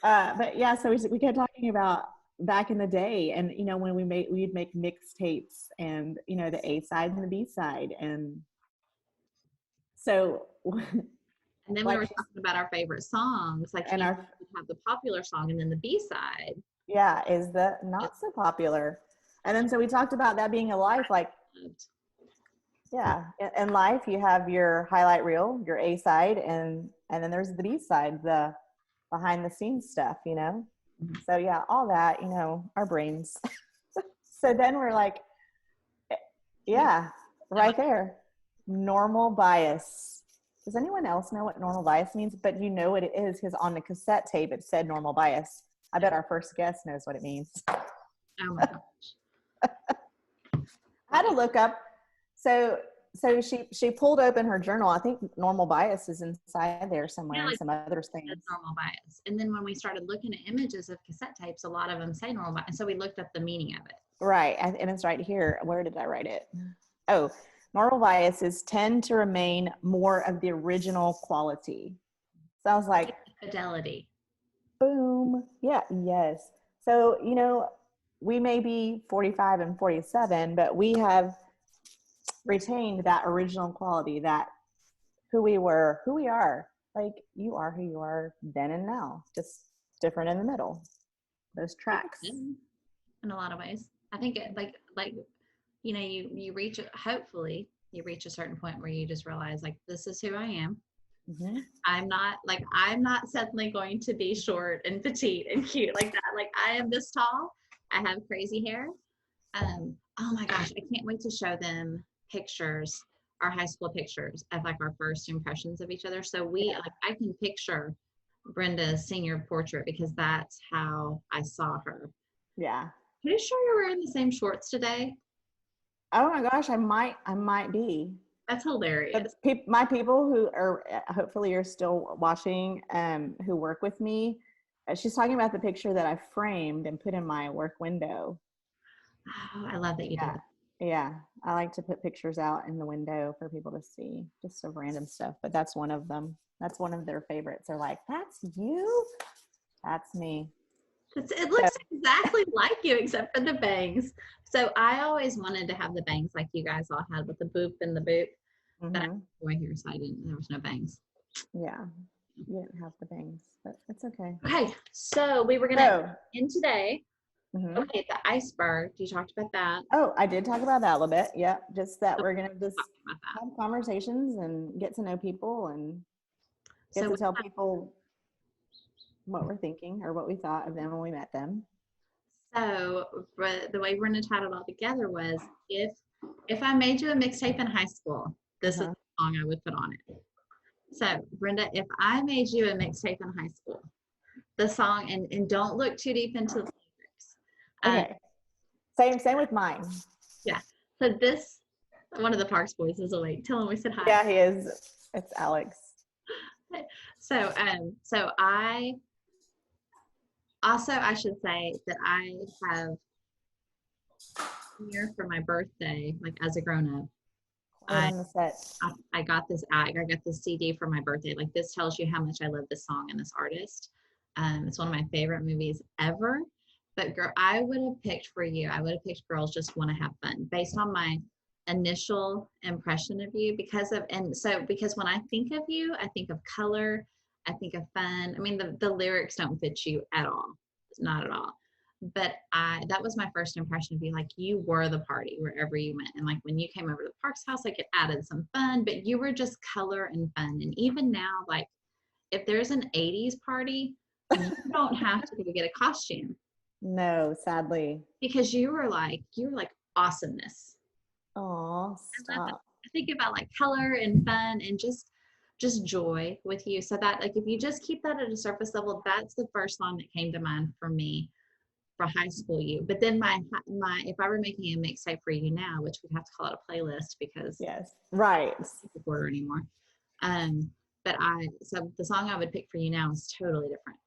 Speaker 2: But yeah, so we kept talking about back in the day, and when we'd make mixtapes, and the A side and the B side, and so.
Speaker 1: And then we were talking about our favorite songs, like we have the popular song, and then the B side.
Speaker 2: Yeah, is the not so popular, and then so we talked about that being a life, like. Yeah, in life you have your highlight reel, your A side, and then there's the B side, the behind the scenes stuff, Mm-hmm. So yeah, all that, our brains. So then we're like, yeah, right there, normal bias. Does anyone else know what normal bias means? But what it is, because on the cassette tape it said normal bias. I bet our first guest knows what it means.
Speaker 1: Oh my gosh.
Speaker 2: I had to look up. So she pulled open her journal. I think normal bias is inside there somewhere, and some other things.
Speaker 1: Normal bias. And then when we started looking at images of cassette tapes, a lot of them say normal bias. And so we looked up the meaning of it.
Speaker 2: Right. And it's right here. Where did I write it? Oh, normal biases tend to remain more of the original quality. So I was like,
Speaker 1: fidelity.
Speaker 2: Boom. Yeah. Yes. So, we may be 45 and 47, but we have retained that original quality, that who we are. Like, you are who you are then and now, just different in the middle. Those tracks.
Speaker 1: In a lot of ways. I think hopefully you reach a certain point where you just realize, like, this is who I am. Mm-hmm. I'm not suddenly going to be short and petite and cute like that. Like, I am this tall. I have crazy hair. Oh my gosh, I can't wait to show them pictures, our high school pictures of like our first impressions of each other. So I can picture Brenda's senior portrait, because that's how I saw her.
Speaker 2: Yeah.
Speaker 1: Pretty sure you're wearing the same shorts today.
Speaker 2: Oh my gosh, I might be.
Speaker 1: That's hilarious.
Speaker 2: My people who are hopefully are still watching, who work with me, she's talking about the picture that I framed and put in my work window.
Speaker 1: Oh, I love that you do that.
Speaker 2: Yeah, I like to put pictures out in the window for people to see, just of random stuff. But that's one of them. That's one of their favorites. They're like, "That's you? That's me."
Speaker 1: It looks exactly like you, except for the bangs. So I always wanted to have the bangs like you guys all had, with the boop and the boop. Mm-hmm. But I was boy hair, so there was no bangs.
Speaker 2: Yeah. You didn't have the bangs, but it's okay.
Speaker 1: Okay, so we were gonna
Speaker 2: So,
Speaker 1: end today.
Speaker 2: mhm.
Speaker 1: Okay, the iceberg. You talked about that.
Speaker 2: Oh, I did talk about that a little bit. Yep. Just that
Speaker 1: So
Speaker 2: we're going to
Speaker 1: we
Speaker 2: just
Speaker 1: talked about that.
Speaker 2: have conversations and get to know people and get
Speaker 1: So
Speaker 2: to tell people what we're thinking or what we thought of them when we met them.
Speaker 1: but the way we're gonna tie it all together was if I made you a mixtape in high school, this is
Speaker 2: Uh-huh.
Speaker 1: the song I would put on it. So Brenda, if I made you a mixtape in high school, the song and don't look too deep into the lyrics.
Speaker 2: Okay. Same with mine.
Speaker 1: Yeah. So this one of the Parks boys is awake. Tell him we said hi.
Speaker 2: Yeah, he is. It's Alex.
Speaker 1: So I also I should say that I have here for my birthday, like as a grown up,
Speaker 2: Quiet
Speaker 1: I
Speaker 2: on the set.
Speaker 1: I got I got this CD for my birthday. Like this tells you how much I love this song and this artist. It's one of my favorite movies ever. But girl, I would have picked for you. I would have picked Girls Just Want to Have Fun based on my initial impression of you because when I think of you, I think of color, I think of fun. I mean, the lyrics don't fit you at all, not at all. But that was my first impression of you. Like you were the party wherever you went, and like when you came over to the Parks house, like it added some fun. But you were just color and fun. And even now, like if there's an '80s party, you don't have to go get a costume
Speaker 2: No, sadly.
Speaker 1: because you were like awesomeness.
Speaker 2: Oh,
Speaker 1: I love that.
Speaker 2: stop.
Speaker 1: I think about like color and fun and just joy with you. So that like if you just keep that at a surface level, that's the first song that came to mind for me for high school you. But then my if I were making a mixtape for you now, which we'd have to call it a playlist because
Speaker 2: Yes. Right.
Speaker 1: I don't record anymore. Um, but so the song I would pick for you now is totally different.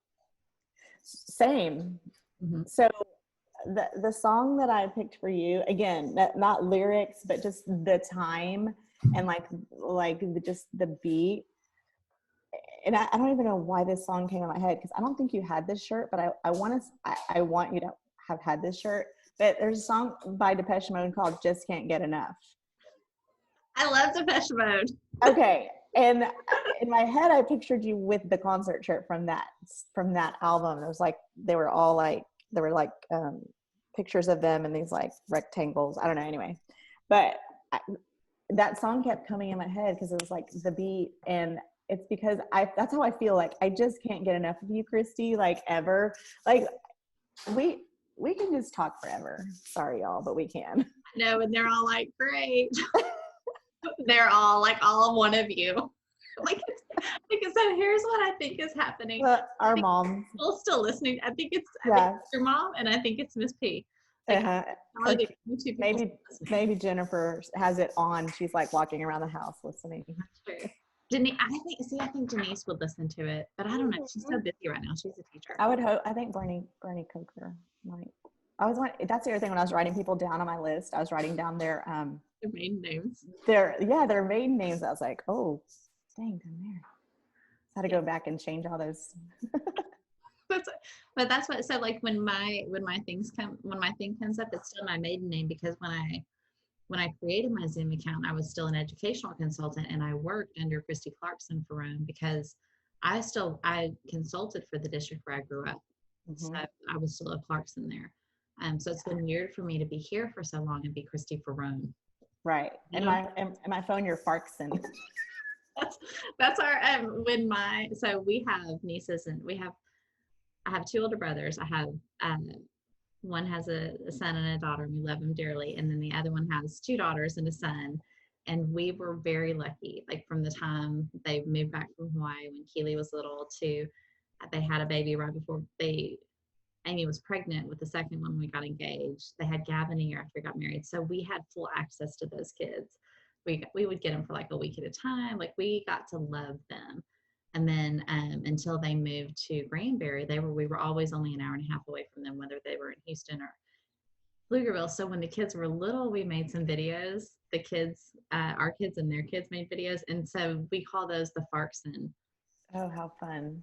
Speaker 2: Same.
Speaker 1: Mm-hmm.
Speaker 2: So the song that I picked for you, again, not lyrics, but just the time and just the beat. And I don't even know why this song came in my head because I don't think you had this shirt, but I want you to have had this shirt. But there's a song by Depeche Mode called "Just Can't Get Enough."
Speaker 1: I love Depeche Mode.
Speaker 2: Okay, and in my head, I pictured you with the concert shirt from that album. It was like they were pictures of them in these like rectangles. I don't know. Anyway, but that song kept coming in my head because it was like the beat, and it's because that's how I feel. Like I just can't get enough of you, Kristi. Like ever. Like we can just talk forever. Sorry, y'all, but we can.
Speaker 1: No, and they're all like, great. They're all like all one of you. Like, because so here's what I think is happening.
Speaker 2: Our mom.
Speaker 1: People still listening. I think it's your mom, and I think it's Miss P. Like,
Speaker 2: maybe Jennifer has it on. She's like walking around the house listening.
Speaker 1: That's true. I think Denise would listen to it, but I don't know. She's so busy right now. She's a teacher.
Speaker 2: I would hope. I think Bernie Coker might. That's the other thing when I was writing people down on my list. I was writing down their
Speaker 1: maiden names.
Speaker 2: Their maiden names. I was like, oh, dang, I'm there. I had to go back and change all those.
Speaker 1: But that's what. So like when my thing comes up, it's still my maiden name because when I created my Zoom account, I was still an educational consultant and I worked under Kristi Clarkson for Rome because I consulted for the district where I grew up. Mm-hmm. So I was still a Clarkson there. So it's been weird for me to be here for so long and be Kristi for Rome.
Speaker 2: Right. And my phone, you're Farkson.
Speaker 1: That's our so we have nieces and I have two older brothers. I have one has a son and a daughter, and we love them dearly. And then the other one has two daughters and a son. And we were very lucky, like from the time they moved back from Hawaii when Keely was little to they had a baby right before Amy was pregnant with the second one when we got engaged. They had Gavin a year after we got married. So we had full access to those kids. We would get them for like a week at a time. Like we got to love them. And then until they moved to Granbury, we were always only an hour and a half away from them, whether they were in Houston or Pflugerville. So when the kids were little, we made some videos. The kids, our kids and their kids made videos. And so we call those the Farkson.
Speaker 2: Oh, how fun.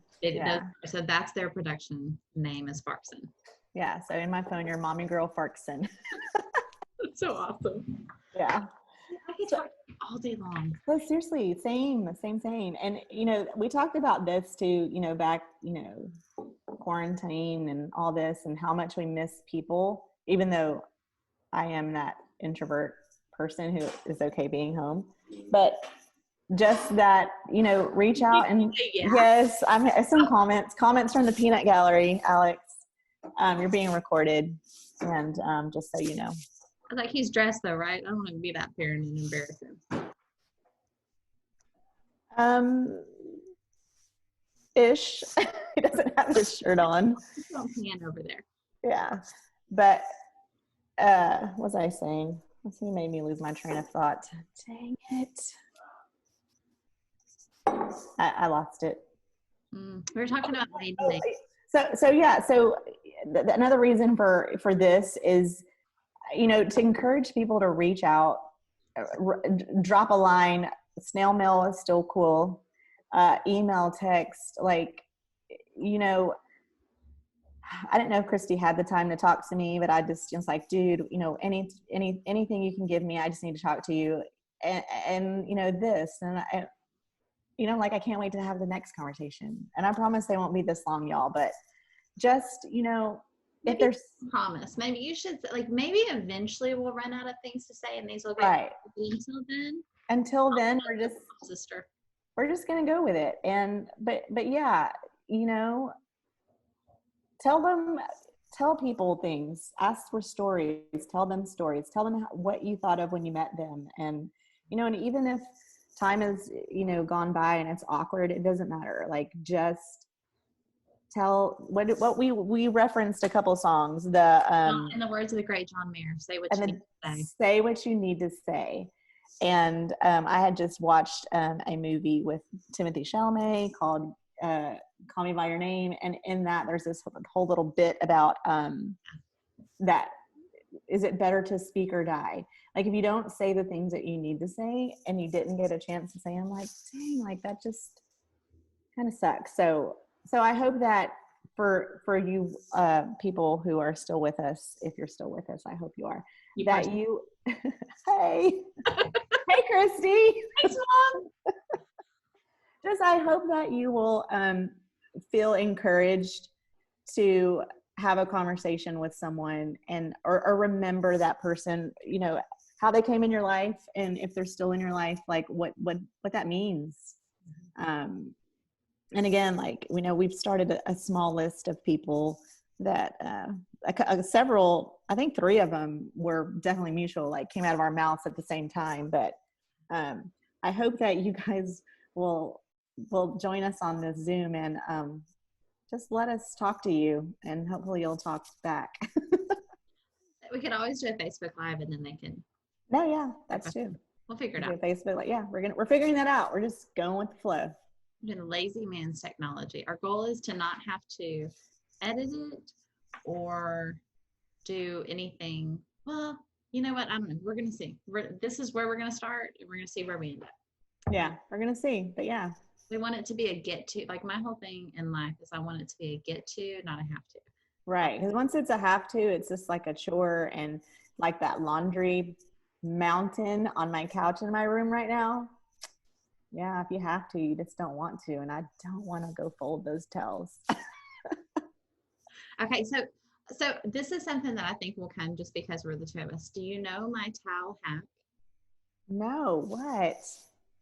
Speaker 1: So that's their production name is Farkson.
Speaker 2: Yeah. So in my phone, you're Mommy Girl Farkson.
Speaker 1: That's so awesome.
Speaker 2: Yeah.
Speaker 1: could talk all day long.
Speaker 2: So seriously, same. And, we talked about this too, back, quarantine and all this and how much we miss people, even though I am that introvert person who is okay being home. But just that, reach out and yes, I'm some comments from the peanut gallery, Alex. You're being recorded, and just so you know.
Speaker 1: I was like, he's dressed though, right? I don't want to be that parent and embarrass him.
Speaker 2: Ish. He doesn't have his shirt on.
Speaker 1: Hand over there.
Speaker 2: Yeah, but what was I saying? He made me lose my train of thought. Dang it! I lost it.
Speaker 1: We were talking about
Speaker 2: So another reason for this is, to encourage people to reach out, drop a line. Snail mail is still cool. Email, text, I didn't know if Kristi had the time to talk to me, but I just was like, dude, anything you can give me, I just need to talk to you. And this, and I can't wait to have the next conversation. And I promise they won't be this long, y'all, but just, if there's
Speaker 1: promise, maybe you should, maybe eventually we'll run out of things to say and these will go
Speaker 2: right.
Speaker 1: Until then,
Speaker 2: we're just going to go with it. And, but yeah, tell people things, ask for stories, tell them what you thought of when you met them. And, and even if time is, gone by and it's awkward, it doesn't matter. Just tell what we referenced a couple songs, in
Speaker 1: the words of the great John Mayer, say what you need to say. And I had just watched a movie with Timothy Chalamet called Call Me By Your Name. And in that, there's this whole little bit about that, is it better to speak or die? If you don't say the things that you need to say and you didn't get a chance to say them, dang, that just kind of sucks. So I hope that for you people who are still with us, if you're still with us, I hope you are, hey, hey, Kristi. Thanks, Mom.
Speaker 2: I hope that you will feel encouraged to have a conversation with someone or remember that person, how they came in your life, and if they're still in your life, what that means. And again, we've started a small list of people that several, I think 3 of them were definitely mutual, came out of our mouths at the same time. But I hope that you guys will join us on this Zoom and just let us talk to you, and hopefully you'll talk back.
Speaker 1: We could always do a Facebook Live, and then they can.
Speaker 2: No, yeah, that's true.
Speaker 1: We'll figure it out.
Speaker 2: Facebook, we're figuring that out. We're just going with the flow.
Speaker 1: In lazy man's technology. Our goal is to not have to edit it or do anything. Well, you know what? I don't know. We're going to see. This is where we're going to start, and we're going to see where we end up.
Speaker 2: Yeah, we're going to see. But yeah.
Speaker 1: We want it to be a get to. My whole thing in life is I want it to be a get to, not a have to.
Speaker 2: Right. Because once it's a have to, it's just like a chore, and that laundry mountain on my couch in my room right now. Yeah, if you have to, you just don't want to. And I don't want to go fold those towels.
Speaker 1: Okay, so this is something that I think will come just because we're the 2 of us. Do you know my towel hack?
Speaker 2: No, what?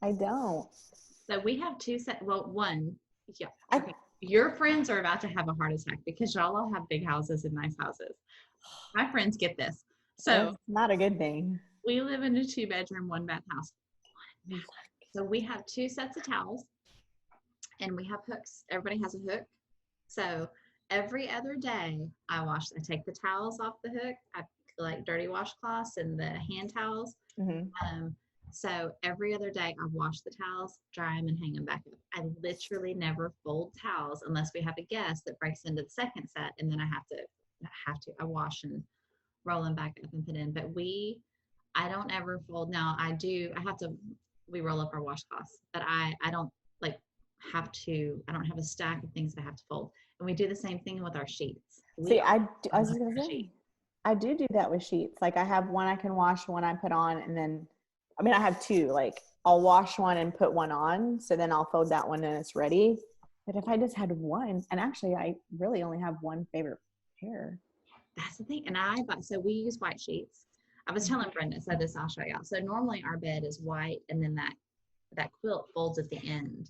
Speaker 2: I don't.
Speaker 1: So we have 2 sets. Well, one, yeah. Okay. Your friends are about to have a heart attack because y'all all have big houses and nice houses. My friends get this. So
Speaker 2: that's not a good thing.
Speaker 1: We live in a 2-bedroom, 1-bath house. So we have 2 sets of towels, and we have hooks. Everybody has a hook. So every other day I take the towels off the hook. I collect dirty washcloths and the hand towels.
Speaker 2: Mm-hmm.
Speaker 1: So every other day I wash the towels, dry them, and hang them back up. I literally never fold towels unless we have a guest that breaks into the second set, and then I wash and roll them back up and put in. But I don't ever fold. Now we roll up our washcloths, but I don't have to. I don't have a stack of things that I have to fold. And we do the same thing with our sheets.
Speaker 2: I was just gonna say, I do that with sheets. I have one I can wash, one I put on, and then I mean, I have two, like I'll wash one and put one on. So then I'll fold that one and it's ready. But if I just had one, and actually I really only have one favorite pair.
Speaker 1: That's the thing. And so we use white sheets. I was telling Brenda, so this I'll show y'all. So normally our bed is white, and then that quilt folds at the end,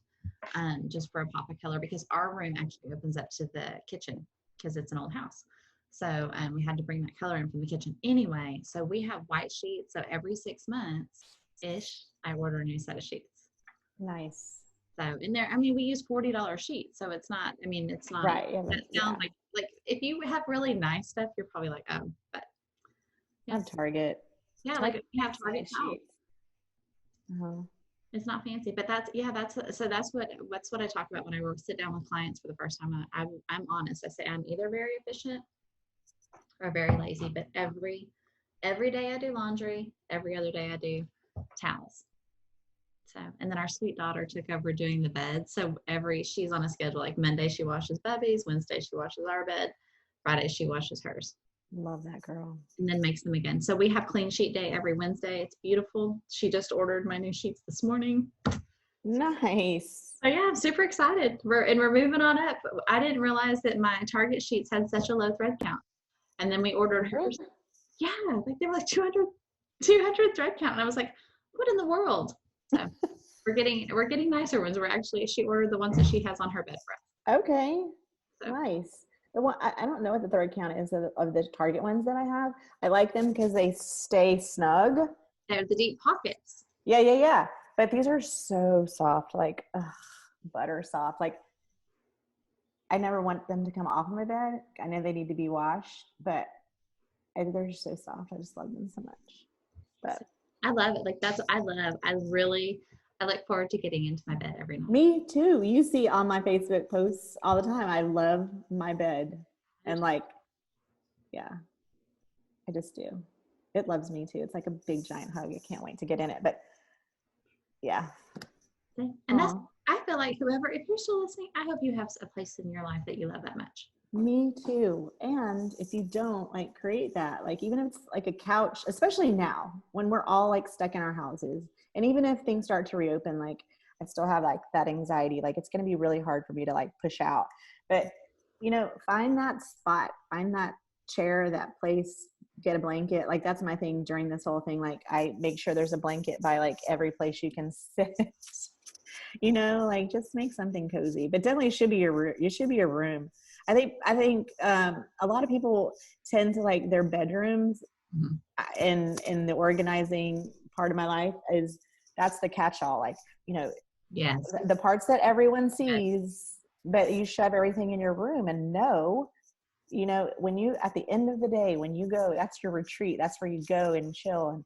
Speaker 1: just for a pop of color, because our room actually opens up to the kitchen because it's an old house. So we had to bring that color in from the kitchen anyway. So we have white sheets. So every 6 months ish, I order a new set of sheets.
Speaker 2: Nice.
Speaker 1: So in there, I mean, we use $40 sheets. So it's not, I mean, it's not,
Speaker 2: right.
Speaker 1: That sounds like if you have really nice stuff, you're probably like, oh, but
Speaker 2: yeah. I have Target.
Speaker 1: Yeah,
Speaker 2: Target,
Speaker 1: like you have Target sheets.
Speaker 2: Uh-huh.
Speaker 1: It's not fancy, but that's what I talk about when I sit down with clients for the first time. I'm honest. I say I'm either very efficient or very lazy, but every day I do laundry, every other day I do towels. So, and then our sweet daughter took over doing the bed. So she's on a schedule, like Monday she washes Bubby's, Wednesday she washes our bed, Friday she washes hers.
Speaker 2: Love that girl.
Speaker 1: And then makes them again. So we have clean sheet day every Wednesday. It's beautiful. She just ordered my new sheets this morning.
Speaker 2: Nice.
Speaker 1: So yeah, I'm super excited. We're moving on up. I didn't realize that my Target sheets had such a low thread count. And then we ordered hers. Yeah, like they were like 200 thread count. And I was like, what in the world? So we're getting nicer ones. She ordered the ones that she has on her bed for us.
Speaker 2: Okay. So. Nice. The one, I don't know what the thread count is of the Target ones that I have. I like them because they stay snug.
Speaker 1: They're the deep pockets.
Speaker 2: Yeah. But these are so soft, like butter soft. Like I never want them to come off of my bed. I know they need to be washed, but they're just so soft. I just love them so much. But
Speaker 1: I love it. Like I look forward to getting into my bed every night.
Speaker 2: Me too. You see on my Facebook posts all the time. I love my bed. And yeah, I just do. It loves me too. It's like a big giant hug. I can't wait to get in it. But yeah.
Speaker 1: And I feel like if you're still listening, I hope you have a place in your life that you love that much.
Speaker 2: Me too. And if you don't, create that, even if it's like a couch, especially now when we're all stuck in our houses, and even if things start to reopen, I still have that anxiety, it's going to be really hard for me to push out, but find that spot, find that chair, that place, get a blanket. That's my thing during this whole thing. I make sure there's a blanket by every place you can sit, just make something cozy, but definitely it should be your room. I think a lot of people tend to their bedrooms, in the organizing part of my life that's the catch-all,
Speaker 1: yes,
Speaker 2: the parts that everyone sees, but you shove everything in your room and when you, at the end of the day, when you go, that's your retreat. That's where you go and chill and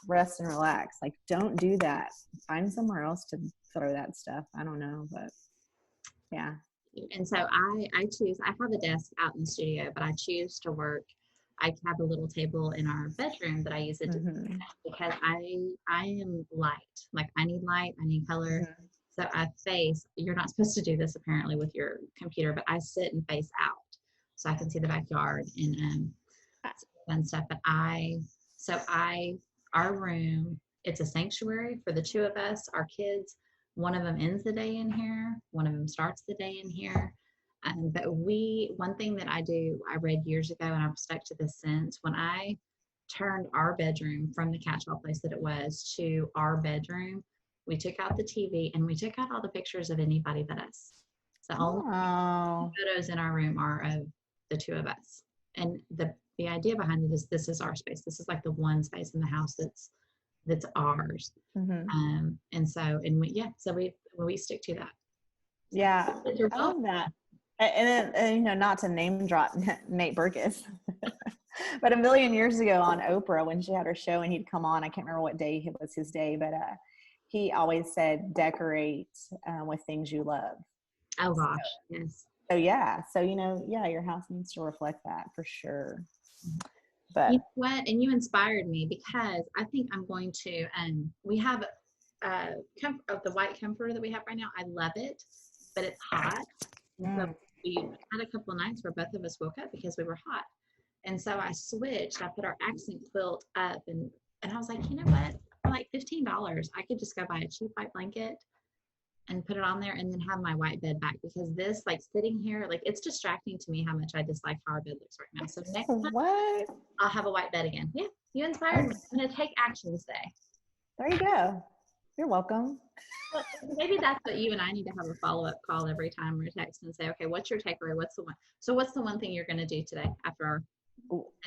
Speaker 2: rest and relax. Don't do that. Find somewhere else to throw that stuff. I don't know, but yeah.
Speaker 1: And so I have a desk out in the studio, but I choose to work. I have a little table in our bedroom that I use it because I am light. I need light, I need color. So you're not supposed to do this apparently with your computer, but I sit and face out so I can see the backyard and fun stuff. But our room, it's a sanctuary for the two of us, our kids. One of them ends the day in here. One of them starts the day in here. But one thing that I read years ago, and I've stuck to this since, when I turned our bedroom from the catch-all place that it was to our bedroom, we took out the TV and we took out all the pictures of anybody but us. So all the photos in our room are of the two of us. And the idea behind it is this is our space. This is the one space in the house that's ours. So we stick to that.
Speaker 2: Yeah, I love that. And then, not to name drop Nate Burgess, but a million years ago on Oprah, when she had her show and he'd come on, I can't remember what day it was his day, but he always said, decorate with things you love.
Speaker 1: Oh gosh, yes.
Speaker 2: So yeah. So, your house needs to reflect that for sure. But
Speaker 1: you know what? And you inspired me because I think I'm going to, we have the white comforter that we have right now. I love it, but it's hot. And so we had a couple of nights where both of us woke up because we were hot. And so I switched. I put our accent quilt up and I was like, you know what? like $15, I could just go buy a cheap white blanket and put it on there and then have my white bed back, because this like sitting here, like it's distracting to me how much I dislike how our bed looks right now. So next time
Speaker 2: What?
Speaker 1: I'll have a white bed again. Yeah, you inspired me. I'm going to take action today.
Speaker 2: There you go. You're welcome.
Speaker 1: But maybe that's what you and I need to have a follow-up call every time we're texting and say, okay, what's your takeaway? What's the one thing you're going to do today after our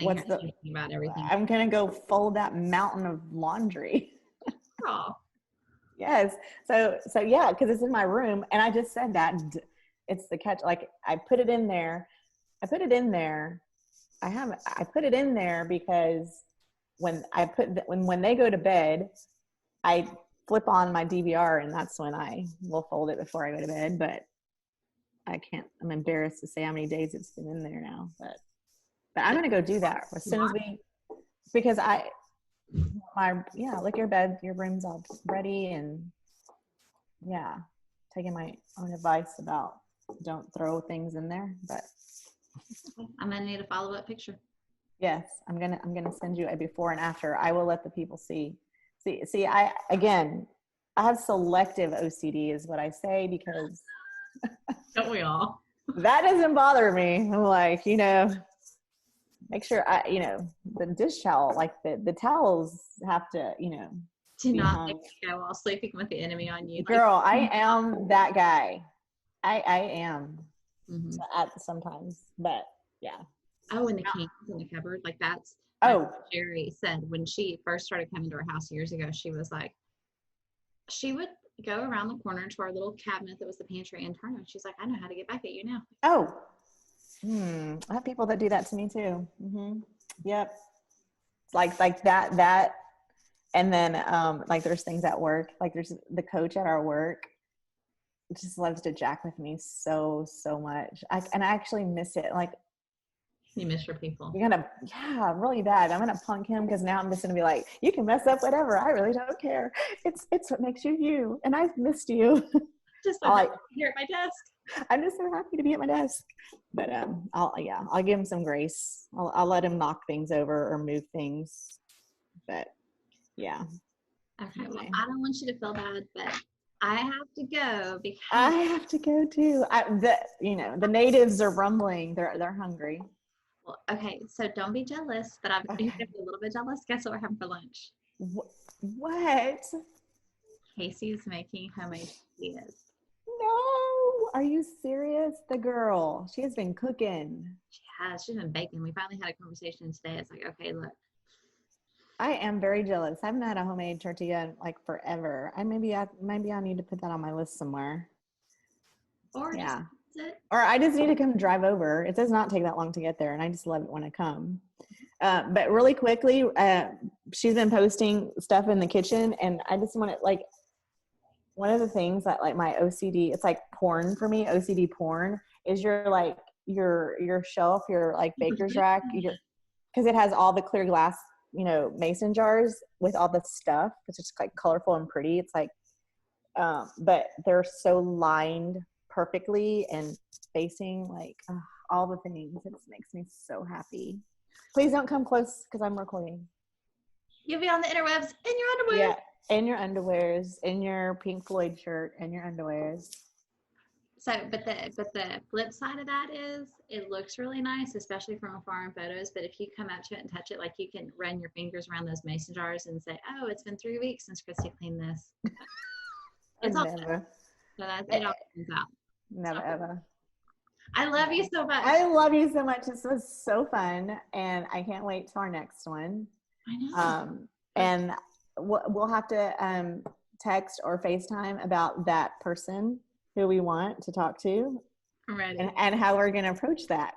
Speaker 2: What's the
Speaker 1: thinking about everything?
Speaker 2: I'm gonna go fold that mountain of laundry.
Speaker 1: Oh,
Speaker 2: Yes. So yeah, because it's in my room, and I just said that it's the catch. Like I put it in there. I put it in there because when they go to bed, I flip on my DVR, and that's when I will fold it before I go to bed. But I can't. I'm embarrassed to say how many days it's been in there now. But I'm gonna go do that as soon as because look, your room's all ready, and yeah, taking my own advice about don't throw things in there. But
Speaker 1: I'm gonna need a follow-up picture.
Speaker 2: yes, I'm gonna send you a before and after. I will let the people see. I have selective OCD is what I say, because
Speaker 1: Don't we all?
Speaker 2: that doesn't bother me. I'm like, make sure the dish towel, like the towels have to,
Speaker 1: Do
Speaker 2: be
Speaker 1: not
Speaker 2: hung.
Speaker 1: make me go while sleeping with the enemy on you.
Speaker 2: Girl, I am that guy. I am
Speaker 1: Mhm.
Speaker 2: sometimes, but yeah.
Speaker 1: Oh, and the candles in the cupboard, like that's what Jerry said when she first started coming to our house years ago. She was like, she would go around the corner to our little cabinet that was the pantry and turn it. She's like, I know how to get back at you now.
Speaker 2: I have people that do that to me too. Yep. Like that. And then, like there's things at work, like there's the coach at our work just loves to jack with me so much. I actually miss it. Like,
Speaker 1: you miss your people.
Speaker 2: Really bad. I'm gonna punk him, because now I'm just gonna be like, you can mess up whatever. I really don't care. It's what makes you you, and I've missed you.
Speaker 1: Just so happy here at my desk.
Speaker 2: I'm just so happy to be at my desk. But I'll give him some grace. I'll let him knock things over or move things. But yeah.
Speaker 1: Okay. Well, I don't want you to feel bad, but I have to go because
Speaker 2: I have to go too. The natives are rumbling. They're hungry.
Speaker 1: Well, okay, so don't be jealous, but I'm going to be a little bit jealous. Guess what we're having for lunch?
Speaker 2: What?
Speaker 1: Casey's making homemade tortillas.
Speaker 2: No, are you serious? The girl, she has been cooking.
Speaker 1: She has. She's been baking. We finally had a conversation today. It's like, okay, look.
Speaker 2: I am very jealous. I haven't had a homemade tortilla in like forever. Maybe I need to put that on my list somewhere.
Speaker 1: Or
Speaker 2: or I just need to come drive over. It does not take that long to get there, and I just love it when I come. But really quickly, she's been posting stuff in the kitchen, and I just want to, like, one of the things that, like, my OCD, it's like porn for me. OCD porn is your shelf, your like baker's rack, because it has all the clear glass, mason jars with all the stuff. It's just like colorful and pretty. It's like, but they're so lined perfectly and facing like all the things. It makes me so happy. Please don't come close, because I'm recording.
Speaker 1: You'll be on the interwebs in your underwear.
Speaker 2: Yeah, in your underwears, in your Pink Floyd shirt, and your underwears.
Speaker 1: So, but the flip side of that is it looks really nice, especially from afar in photos. But if you come up to it and touch it, like you can run your fingers around those mason jars and say, "Oh, it's been 3 weeks since Kristi cleaned this." It's all
Speaker 2: Never.
Speaker 1: So it all comes out.
Speaker 2: Never ever.
Speaker 1: I love you so much.
Speaker 2: I love you so much. This was so fun, and I can't wait till our next one.
Speaker 1: I know.
Speaker 2: And we'll have to text or FaceTime about that person who we want to talk to.
Speaker 1: I'm ready.
Speaker 2: And how we're going to approach that.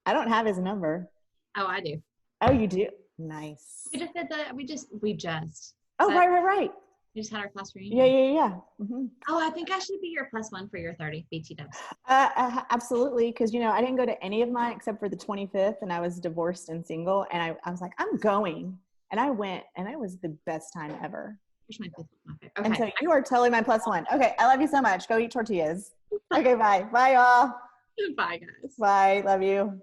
Speaker 2: I don't have his number.
Speaker 1: Oh, I do.
Speaker 2: Oh, you do? Nice.
Speaker 1: We just did that. We just.
Speaker 2: Oh, right.
Speaker 1: We just had our class reunion.
Speaker 2: Yeah. Mm-hmm.
Speaker 1: Oh, I think I should be your +1 for your 30 BT dubs.
Speaker 2: Absolutely, because I didn't go to any of mine except for the 25th, and I was divorced and single, and I was like, I'm going, and I went, and it was the best time ever.
Speaker 1: Here's my 5th one. Okay.
Speaker 2: And so you are totally my +1. Okay, I love you so much. Go eat tortillas. Okay, bye y'all.
Speaker 1: Bye, guys.
Speaker 2: Bye, love you.